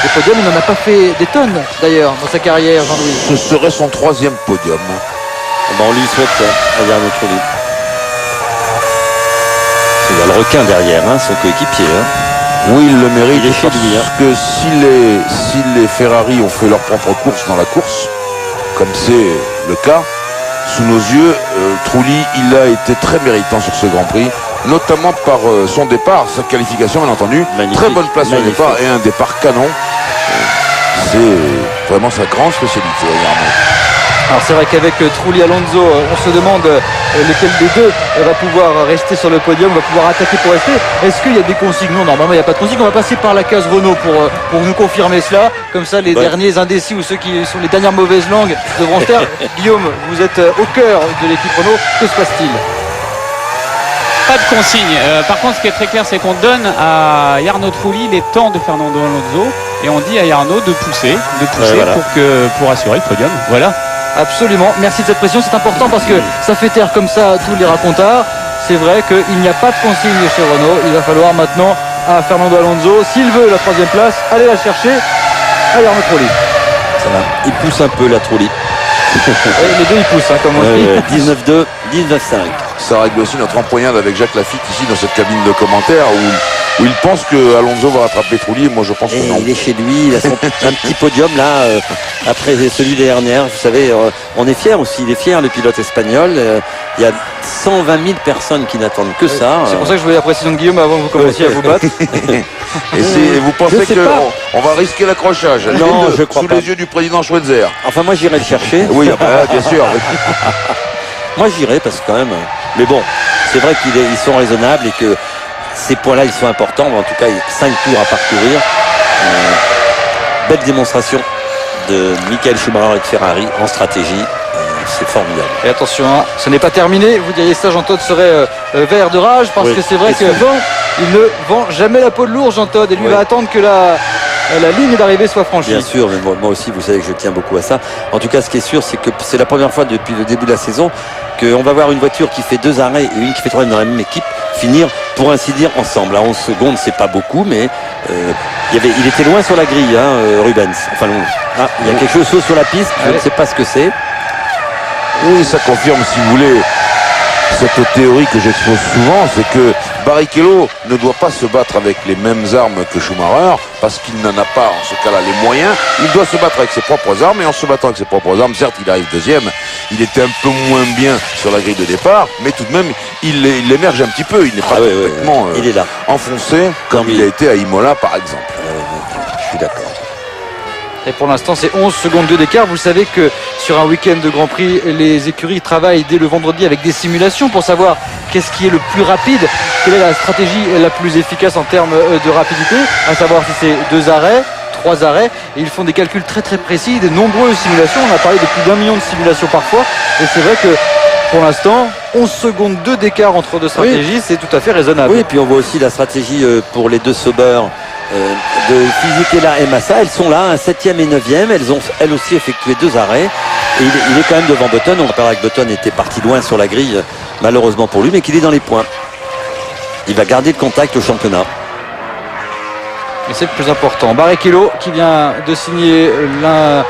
Les podiums, il n'en a pas fait des tonnes d'ailleurs dans sa carrière, Jean-Louis. Ce serait son 3e podium. On lui souhaite à Jarno Trulli. Il y a le requin derrière, son coéquipier. Oui, il le mérite. Il est chez parce lui, que si les Ferrari ont fait leur propre course dans la course, comme c'est le cas, sous nos yeux, Trulli, il a été très méritant sur ce Grand Prix, notamment par son départ, sa qualification bien entendu. Magnifique. Très bonne place au Magnifique. départ et un départ canon. C'est vraiment sa grande spécialité. Alors c'est vrai qu'avec Trulli Alonso, on se demande lequel des deux va pouvoir rester sur le podium, va pouvoir attaquer pour rester. Est-ce qu'il y a des consignes? Non, normalement il n'y a pas de consignes. On va passer par la case Renault pour nous confirmer cela. Comme ça, les derniers indécis ou ceux qui sont les dernières mauvaises langues devront se taire. Guillaume, vous êtes au cœur de l'équipe Renault. Que se passe-t-il? Pas de consigne. Par contre, ce qui est très clair, c'est qu'on donne à Jarno Trulli les temps de Fernando Alonso et on dit à Jarno de pousser voilà. pour assurer le podium. Voilà. Absolument, merci de cette pression, c'est important parce que ça fait taire comme ça tous les racontards. C'est vrai qu'il n'y a pas de consigne chez Renault, il va falloir maintenant à Fernando Alonso, s'il veut la 3e place, aller la chercher à Jarno Trulli. Ça va. Il pousse un peu la Trulli. Les deux ils poussent, comme on dit. 19-2, 19-5. Ça règle aussi notre empoignade avec Jacques Lafitte ici dans cette cabine de commentaires où il pense que Alonso va rattraper Trulli et moi je pense que non. Il est chez lui, il a un petit podium là après celui des dernières. Vous savez, on est fiers aussi, il est fier le pilote espagnol. Il y a 120 000 personnes qui n'attendent que ça. C'est pour ça que je voulais la précision de Guillaume avant que vous commenciez à vous battre. Et vous Je pensez sais pas. qu'on va risquer l'accrochage? Non, je crois sous pas. les yeux du président Schweitzer. Enfin moi j'irai le chercher. Oui, bien sûr. Moi j'irai parce que quand même. Mais bon, c'est vrai qu'ils sont raisonnables et que ces points-là ils sont importants. En tout cas, 5 tours à parcourir. Belle démonstration de Michael Schumacher et de Ferrari en stratégie. C'est formidable. Et attention, ce n'est pas terminé. Vous diriez ça, Jean-Todt serait vert de rage parce que c'est vrai qu'il ne vend jamais la peau de l'ours, Jean-Todt, et lui va attendre que la ligne d'arrivée soit franchie. Bien sûr, mais moi aussi, vous savez que je tiens beaucoup à ça. En tout cas, ce qui est sûr, c'est que c'est la première fois depuis le début de la saison qu'on va voir une voiture qui fait 2 arrêts et une qui fait 3 dans la même équipe finir, pour ainsi dire, ensemble. À 11 secondes, c'est pas beaucoup, mais il était loin sur la grille, Rubens. Enfin, il y a quelque chose sur la piste, je ne sais pas ce que c'est. Oui, ça confirme, si vous voulez, cette théorie que j'expose souvent, c'est que Barrichello ne doit pas se battre avec les mêmes armes que Schumacher, parce qu'il n'en a pas, en ce cas-là, les moyens. Il doit se battre avec ses propres armes, et en se battant avec ses propres armes, certes, il arrive 2e, il était un peu moins bien sur la grille de départ, mais tout de même, il émerge un petit peu, il n'est pas complètement il est là. enfoncé, comme il a été à Imola, par exemple. Je suis d'accord. Et pour l'instant, c'est 11 secondes d'écart. Vous savez que sur un week-end de Grand Prix, les écuries travaillent dès le vendredi avec des simulations pour savoir qu'est-ce qui est le plus rapide, quelle est la stratégie la plus efficace en termes de rapidité, à savoir si c'est 2 arrêts, 3 arrêts. Et ils font des calculs très très précis, de nombreuses simulations. On a parlé de plus d'1 million de simulations parfois. Et c'est vrai que pour l'instant, 11 secondes d'écart entre deux stratégies, c'est tout à fait raisonnable. Oui, et puis on voit aussi la stratégie pour les deux Sauber de Fisichella et Massa. Elles sont là, 7e et 9e. Elles ont elles aussi effectué 2 arrêts. Et il est quand même devant Button. On rappellera que Button était parti loin sur la grille, malheureusement pour lui, mais qu'il est dans les points. Il va garder le contact au championnat. Et c'est le plus important. Barrichello qui vient de signer l'un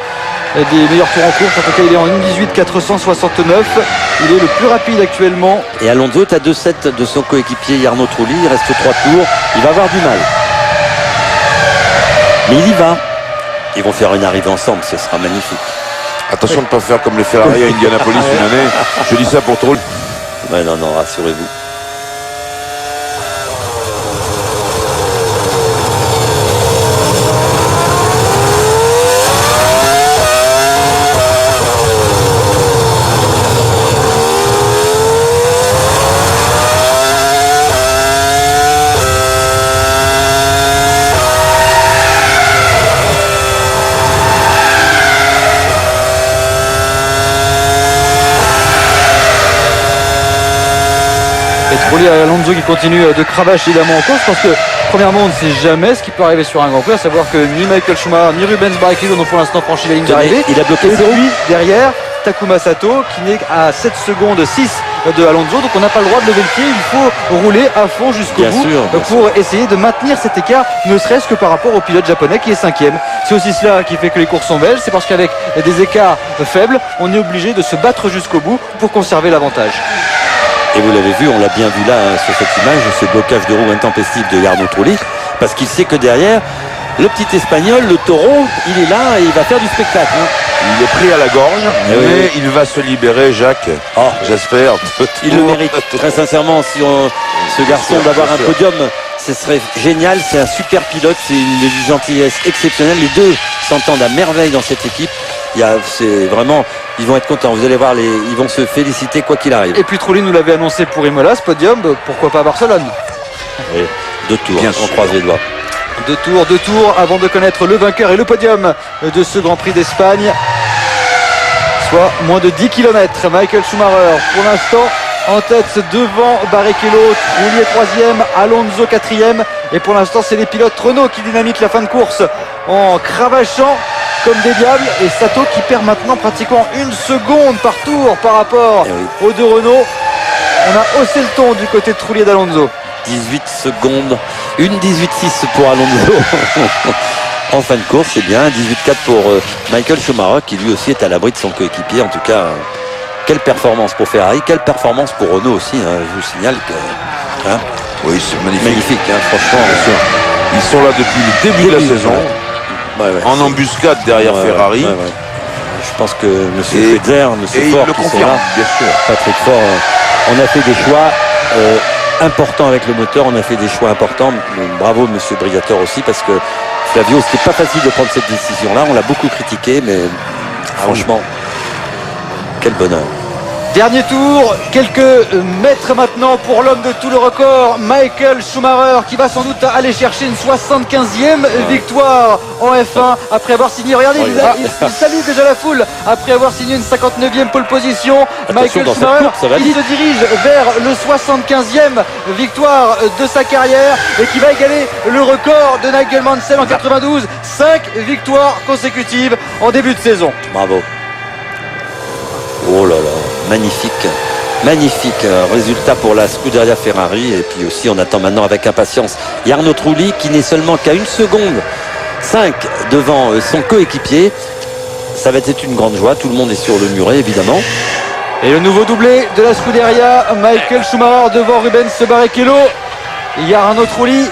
des meilleurs tours en course. En tout cas, il est en 1:18.469. Il est le plus rapide actuellement. Et Alonso est à 2,7 de son coéquipier Jarno Trulli. Il reste 3 tours. Il va avoir du mal. Mais il y va. Ils vont faire une arrivée ensemble. Ce sera magnifique. Attention de ne pas faire comme les Ferrari à Indianapolis une année. Je dis ça pour Trulli. Ouais, non, rassurez-vous. Trulli à Alonso qui continue de cravacher évidemment en course parce que premièrement on ne sait jamais ce qui peut arriver sur un Grand Prix, à savoir que ni Michael Schumacher ni Rubens Barrichello n'ont pour l'instant franchi la ligne d'arrivée. Il a bloqué et le zéro. puis derrière Takuma Sato qui n'est à 7 secondes 6 de Alonso. Donc on n'a pas le droit de lever le pied, il faut rouler à fond jusqu'au Bien bout sûr, bien pour essayer de maintenir cet écart, ne serait-ce que par rapport au pilote japonais qui est 5e. C'est aussi cela qui fait que les courses sont belles, c'est parce qu'avec des écarts faibles, on est obligé de se battre jusqu'au bout pour conserver l'avantage. Et vous l'avez vu, on l'a bien vu là sur cette image, ce blocage de roue intempestif de Jarno Trulli, parce qu'il sait que derrière, le petit Espagnol, le taureau, il est là et il va faire du spectacle. Il est pris à la gorge, Eh mais oui. il va se libérer, Jacques. Oh. J'espère. Il le mérite très sincèrement. Si ce garçon d'avoir un podium, ce serait génial. C'est un super pilote, c'est une gentillesse exceptionnelle. Les deux s'entendent à merveille dans cette équipe. C'est vraiment, ils vont être contents. Vous allez voir, ils vont se féliciter quoi qu'il arrive. Et puis Trulli nous l'avait annoncé pour Imola, ce podium, pourquoi pas Barcelone. Et 2 tours, Bien on sûr. croise les doigts. 2 tours avant de connaître le vainqueur et le podium de ce Grand Prix d'Espagne. Soit moins de 10 km. Michael Schumacher pour l'instant en tête devant Barrichello. Trulli est 3e, Alonso 4e. Et pour l'instant c'est les pilotes Renault qui dynamitent la fin de course en cravachant comme des diables. Et Sato qui perd maintenant pratiquement 1 seconde par tour par rapport aux deux Renault. On a haussé le ton du côté de Trulli et d'Alonso. 18 secondes, une 18-6 pour Alonso en fin de course, c'est bien, 18-4 pour Michael Schumacher qui lui aussi est à l'abri de son coéquipier. En tout cas, quelle performance pour Ferrari, quelle performance pour Renault aussi, hein. Je vous signale que Oui, c'est magnifique. magnifique, hein, franchement. Ils sont là depuis le début de la saison, Ouais, ouais, en embuscade derrière ouais, Ferrari. ouais, ouais. Je pense que M. Et- Fetzer, M. Et Ford il le qui sont confirme, là, bien sûr. Patrick Ford, on a fait des choix importants avec le moteur, on a fait des choix importants. Bravo Monsieur Briatore aussi, parce que Flavio, c'était pas facile de prendre cette décision-là. On l'a beaucoup critiqué, mais franchement, quel bonheur. Dernier tour, quelques mètres maintenant pour l'homme de tout le record, Michael Schumacher, qui va sans doute aller chercher une 75e victoire en F1 après avoir signé, regardez, il salue déjà la foule, après avoir signé une 59e pole position. Michael dans cette Schumacher, course, ça va il vite. se dirige vers le 75e victoire de sa carrière et qui va égaler le record de Nigel Mansell en 92, 5 victoires consécutives en début de saison. Bravo. Oh là là, magnifique. Magnifique résultat pour la Scuderia Ferrari. Et puis aussi, on attend maintenant avec impatience Jarno Trulli qui n'est seulement qu'à 1 seconde 5 devant son coéquipier. Ça va être une grande joie. Tout le monde est sur le muret, évidemment. Et le nouveau doublé de la Scuderia, Michael Schumacher devant Rubens Barrichello. Jarno Trulli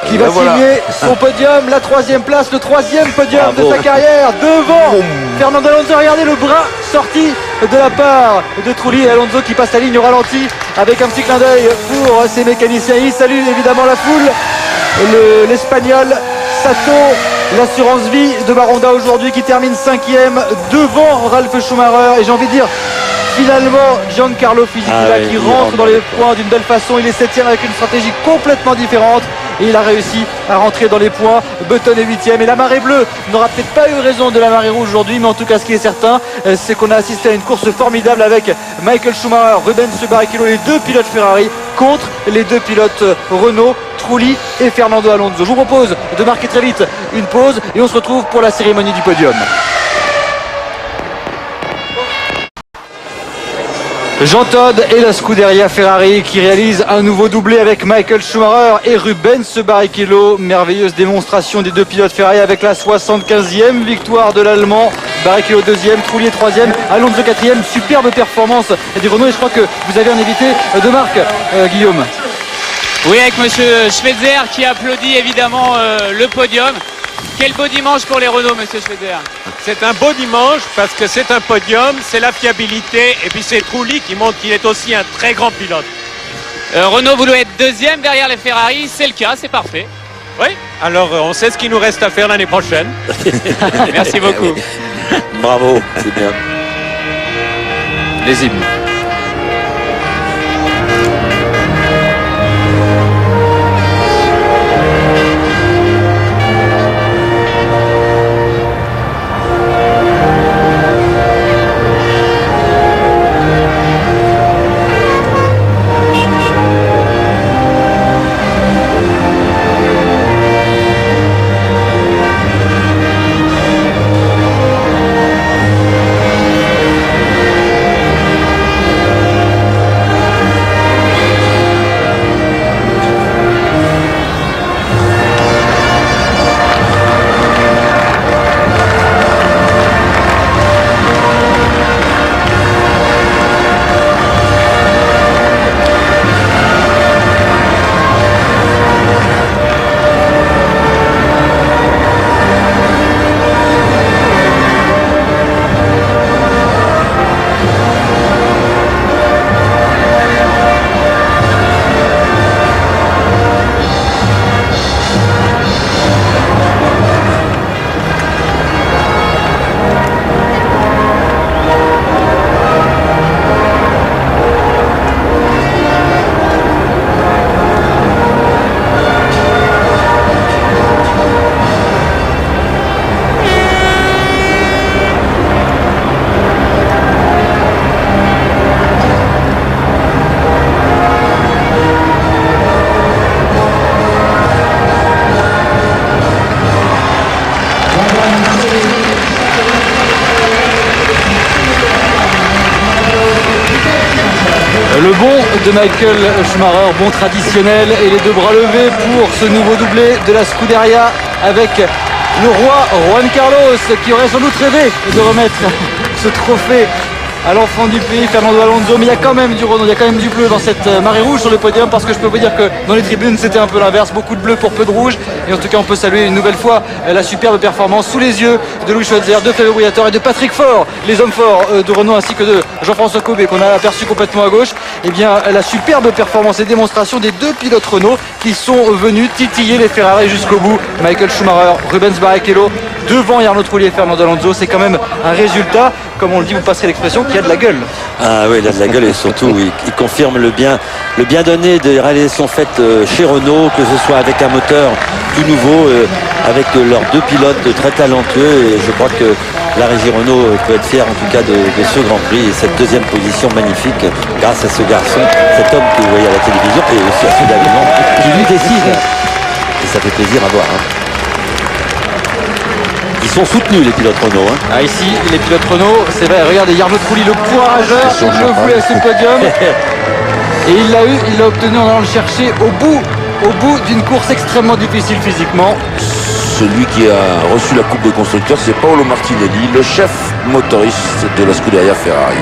qui va voilà. signer son podium, la 3e place, le 3e podium Bravo. de sa carrière devant Fernando Alonso. Regardez le bras sorti de la part de Trulli et Alonso qui passe la ligne au ralenti avec un petit clin d'œil pour ses mécaniciens. Il salue évidemment la foule. L'Espagnol Sato, l'assurance vie de Maronda aujourd'hui qui termine 5e devant Ralf Schumacher. Et j'ai envie de dire, finalement, Giancarlo Fisichella qui rentre dans les points d'une belle façon. Il est 7e avec une stratégie complètement différente. Et il a réussi à rentrer dans les points. Button est 8e. Et la marée bleue n'aura peut-être pas eu raison de la marée rouge aujourd'hui. Mais en tout cas, ce qui est certain, c'est qu'on a assisté à une course formidable avec Michael Schumacher, Rubens Barrichello, les deux pilotes Ferrari contre les deux pilotes Renault, Trulli et Fernando Alonso. Je vous propose de marquer très vite une pause et on se retrouve pour la cérémonie du podium. Jean Todt et la Scuderia Ferrari qui réalise un nouveau doublé avec Michael Schumacher et Rubens Barrichello. Merveilleuse démonstration des deux pilotes Ferrari avec la 75e victoire de l'Allemand. Barrichello 2e, Trulli 3e, Alonso 4e. Superbe performance des Renault et je crois que vous avez un invité de marque, Guillaume. Oui, avec monsieur Schweitzer qui applaudit évidemment le podium. Quel beau dimanche pour les Renault, monsieur Schweitzer. C'est un beau dimanche parce que c'est un podium, c'est la fiabilité et puis c'est Trulli qui montre qu'il est aussi un très grand pilote. Renault voulait être 2e derrière les Ferrari, c'est le cas, c'est parfait. Oui, alors on sait ce qu'il nous reste à faire l'année prochaine. Merci beaucoup. Bravo, c'est bien. Les hymnes. Michael Schumacher, bon traditionnel, et les deux bras levés pour ce nouveau doublé de la Scuderia avec le roi Juan Carlos qui aurait sans doute rêvé de remettre ce trophée à l'enfant du pays, Fernando Alonso. Mais il y a quand même du Renault, il y a quand même du bleu dans cette marée rouge sur le podium, parce que je peux vous dire que dans les tribunes c'était un peu l'inverse, beaucoup de bleu pour peu de rouge. Et en tout cas on peut saluer une nouvelle fois la superbe performance sous les yeux de Louis Schweitzer, de Fabio Briatore et de Patrick Faure, les hommes forts de Renault, ainsi que de Jean-François Cobé qu'on a aperçu complètement à gauche. Et bien la superbe performance et démonstration des deux pilotes Renault qui sont venus titiller les Ferrari jusqu'au bout. Michael Schumacher, Rubens Barrichello devant Jarno Trulli et Fernando Alonso, c'est quand même un résultat, comme on le dit, vous passerez l'expression, qui a de la gueule. Ah oui, il a de la gueule, et surtout il confirme le bien donné des réalisations faites chez Renault, que ce soit avec un moteur tout nouveau, avec leurs deux pilotes très talentueux, et je crois que la régie Renault peut être fière en tout cas de ce Grand Prix et cette deuxième position magnifique grâce à ce garçon, cet homme que vous voyez à la télévision, et aussi à ce également qui lui décide, et ça fait plaisir à voir. Ils sont soutenus les pilotes Renault. Ah, ici les pilotes Renault, c'est vrai, regardez Jarno Trulli, le courageur, il le voulait à ce podium et il l'a obtenu en allant le chercher au bout d'une course extrêmement difficile physiquement. Celui qui a reçu la Coupe de Constructeurs, c'est Paolo Martinelli, le chef motoriste de la Scuderia Ferrari.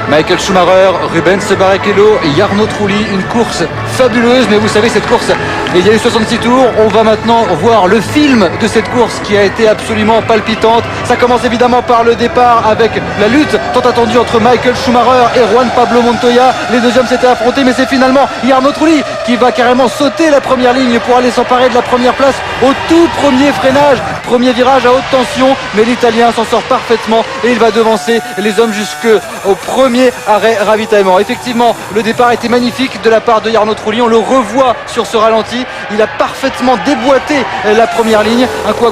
Michael Schumacher, Rubens Barrichello et Jarno Trulli, une course fabuleuse, mais vous savez cette course, il y a eu 66 tours, on va maintenant voir le film de cette course qui a été absolument palpitante. Ça commence évidemment par le départ avec la lutte tant attendue entre Michael Schumacher et Juan Pablo Montoya. Les deux hommes s'étaient affrontés, mais c'est finalement Jarno Trulli qui va carrément sauter la première ligne pour aller s'emparer de la première place au tout premier freinage, premier virage à haute tension, mais l'Italien s'en sort parfaitement et il va devancer les hommes jusqu'au premier arrêt ravitaillement. Effectivement, le départ était magnifique de la part de Jarno Trulli, on le revoit sur ce ralenti, il a parfaitement déboîté la première ligne, un coup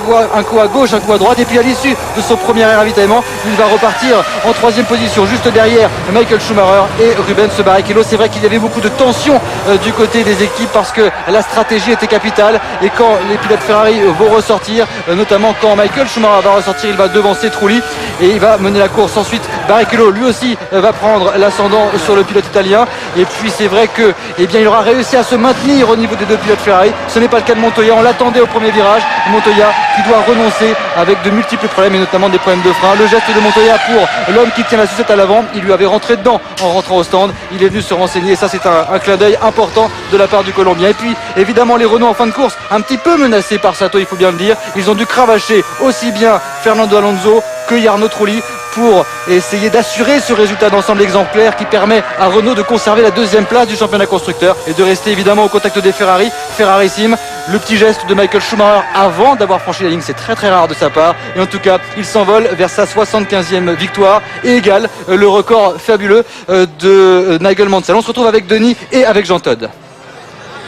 à gauche, un coup à droite, et puis à l'issue de son premier arrêt ravitaillement, il va repartir en troisième position, juste derrière Michael Schumacher et Rubens Barrichello. C'est vrai qu'il y avait beaucoup de tension du côté des équipes parce que la stratégie était capitale, et quand les pilotes Ferrari vont ressortir, notamment quand Michael Schumacher va ressortir, il va devancer Trulli et il va mener la course. Ensuite Barrichello lui aussi va prendre l'ascendant sur le pilote italien, et puis c'est vrai que il aura réussi à se maintenir au niveau des deux pilotes Ferrari. Ce n'est pas le cas de Montoya, on l'attendait au premier virage, Montoya qui doit renoncer avec de multiples problèmes et notamment des problèmes de frein. Le geste de Montoya pour l'homme qui tient la sucette à l'avant, il lui avait rentré dedans en rentrant au stand, il est venu se renseigner, et ça c'est un clin d'œil important de la part du Colombien. Et puis évidemment les Renault en fin de course, un petit peu menacés par Sato, il faut bien le dire, ils ont dû cravacher aussi bien Fernando Alonso que Jarno Trulli pour essayer d'assurer ce résultat d'ensemble exemplaire qui permet à Renault de conserver la deuxième place du championnat constructeur et de rester évidemment au contact des Ferrarissime. Le petit geste de Michael Schumacher avant d'avoir franchi la ligne, c'est très très rare de sa part, et en tout cas il s'envole vers sa 75e victoire et égale le record fabuleux de Nigel Mansell. On se retrouve avec Denis et avec Jean Todt.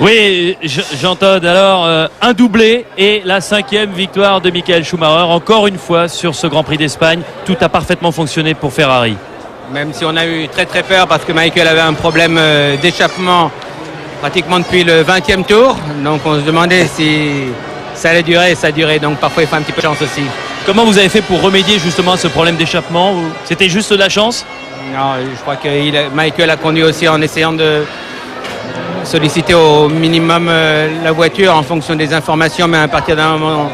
Oui, Jean Todt, alors un doublé et la 5e victoire de Michael Schumacher, encore une fois sur ce Grand Prix d'Espagne. Tout a parfaitement fonctionné pour Ferrari. Même si on a eu très très peur parce que Michael avait un problème d'échappement pratiquement depuis le 20e tour, donc on se demandait si ça allait durer, et ça a duré, donc parfois il faut un petit peu de chance aussi. Comment vous avez fait pour remédier justement à ce problème d'échappement? C'était juste de la chance? Non, je crois que Michael a conduit aussi en essayant de solliciter au minimum la voiture en fonction des informations, mais à partir d'un moment,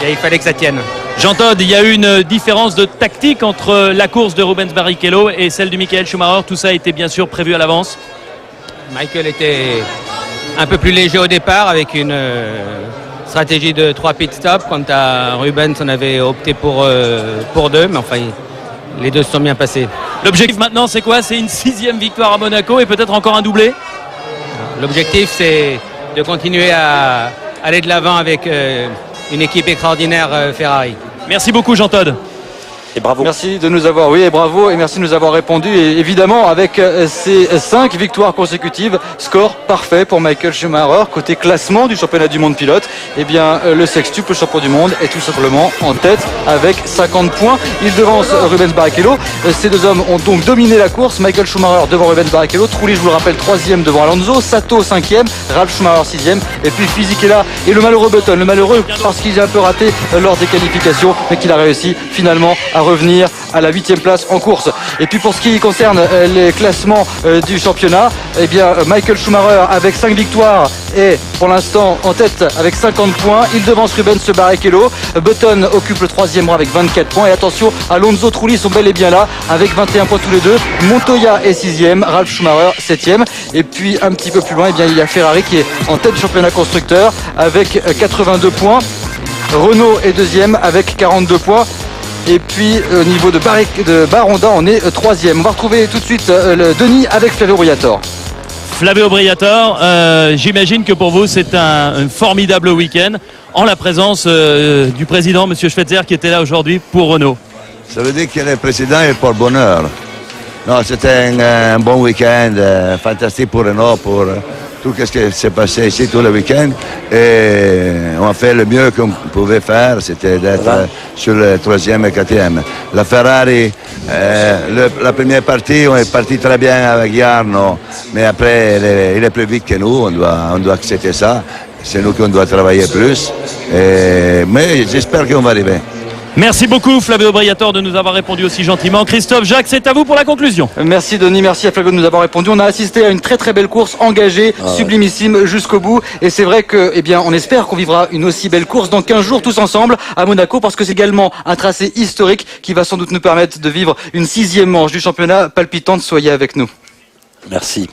il fallait que ça tienne. Jean Todt, il y a eu une différence de tactique entre la course de Rubens Barrichello et celle de Michael Schumacher. Tout ça a été bien sûr prévu à l'avance. Michael était un peu plus léger au départ avec une stratégie de 3 pit stops. Quant à Rubens, on avait opté pour 2, mais enfin les deux se sont bien passés. L'objectif maintenant c'est quoi? C'est une 6e victoire à Monaco et peut-être encore un doublé? L'objectif c'est de continuer à aller de l'avant avec une équipe extraordinaire Ferrari. Merci beaucoup Jean Todt. Et bravo. Merci de nous avoir, oui, et bravo, et merci de nous avoir répondu. Et évidemment, avec ces 5 victoires consécutives, score parfait pour Michael Schumacher. Côté classement du championnat du monde pilote, eh bien, le sextuple champion du monde est tout simplement en tête avec 50 points. Il devance Rubens Barrichello. Ces deux hommes ont donc dominé la course. Michael Schumacher devant Rubens Barrichello. Trulli, je vous le rappelle, 3e devant Alonso. Sato, 5e. Ralf Schumacher, 6e. Et puis Fisichella et le malheureux Button. Le malheureux parce qu'il a un peu raté lors des qualifications, mais qu'il a réussi finalement à revenir à la 8e place en course. Et puis pour ce qui concerne les classements du championnat, eh bien Michael Schumacher avec 5 victoires est pour l'instant en tête avec 50 points. Il devance Rubens Barrichello. Button occupe le 3e rang avec 24 points. Et attention, Alonso, Trulli sont bel et bien là avec 21 points tous les deux. Montoya est 6e, Ralf Schumacher 7e. Et puis un petit peu plus loin, eh bien, il y a Ferrari qui est en tête du championnat constructeur avec 82 points. Renault est 2e avec 42 points. Et puis au niveau de Baronda, on est 3e. On va retrouver tout de suite Denis avec Flavio Briatore. Flavio Briatore, j'imagine que pour vous c'est un formidable week-end en la présence du président M. Schweitzer qui était là aujourd'hui pour Renault. Ça veut dire que le président est pour bonheur. Non, c'était un bon week-end, fantastique pour Renault, pour tout ce qui s'est passé ici tout le week-end. Et on a fait le mieux qu'on pouvait faire, c'était d'être sur le 3e et 4e. La Ferrari, la première partie, on est parti très bien avec Jarno, mais après, il est plus vite que nous, on doit accepter ça. C'est nous qu'on doit travailler plus. Mais j'espère qu'on va arriver. Merci beaucoup Flavio Briatore de nous avoir répondu aussi gentiment. Christophe, Jacques, c'est à vous pour la conclusion. Merci Denis, merci à Flavio de nous avoir répondu. On a assisté à une très très belle course engagée, sublimissime jusqu'au bout. Et c'est vrai que, eh bien, on espère qu'on vivra une aussi belle course dans 15 jours tous ensemble à Monaco, parce que c'est également un tracé historique qui va sans doute nous permettre de vivre une 6e manche du championnat palpitante. Soyez avec nous. Merci.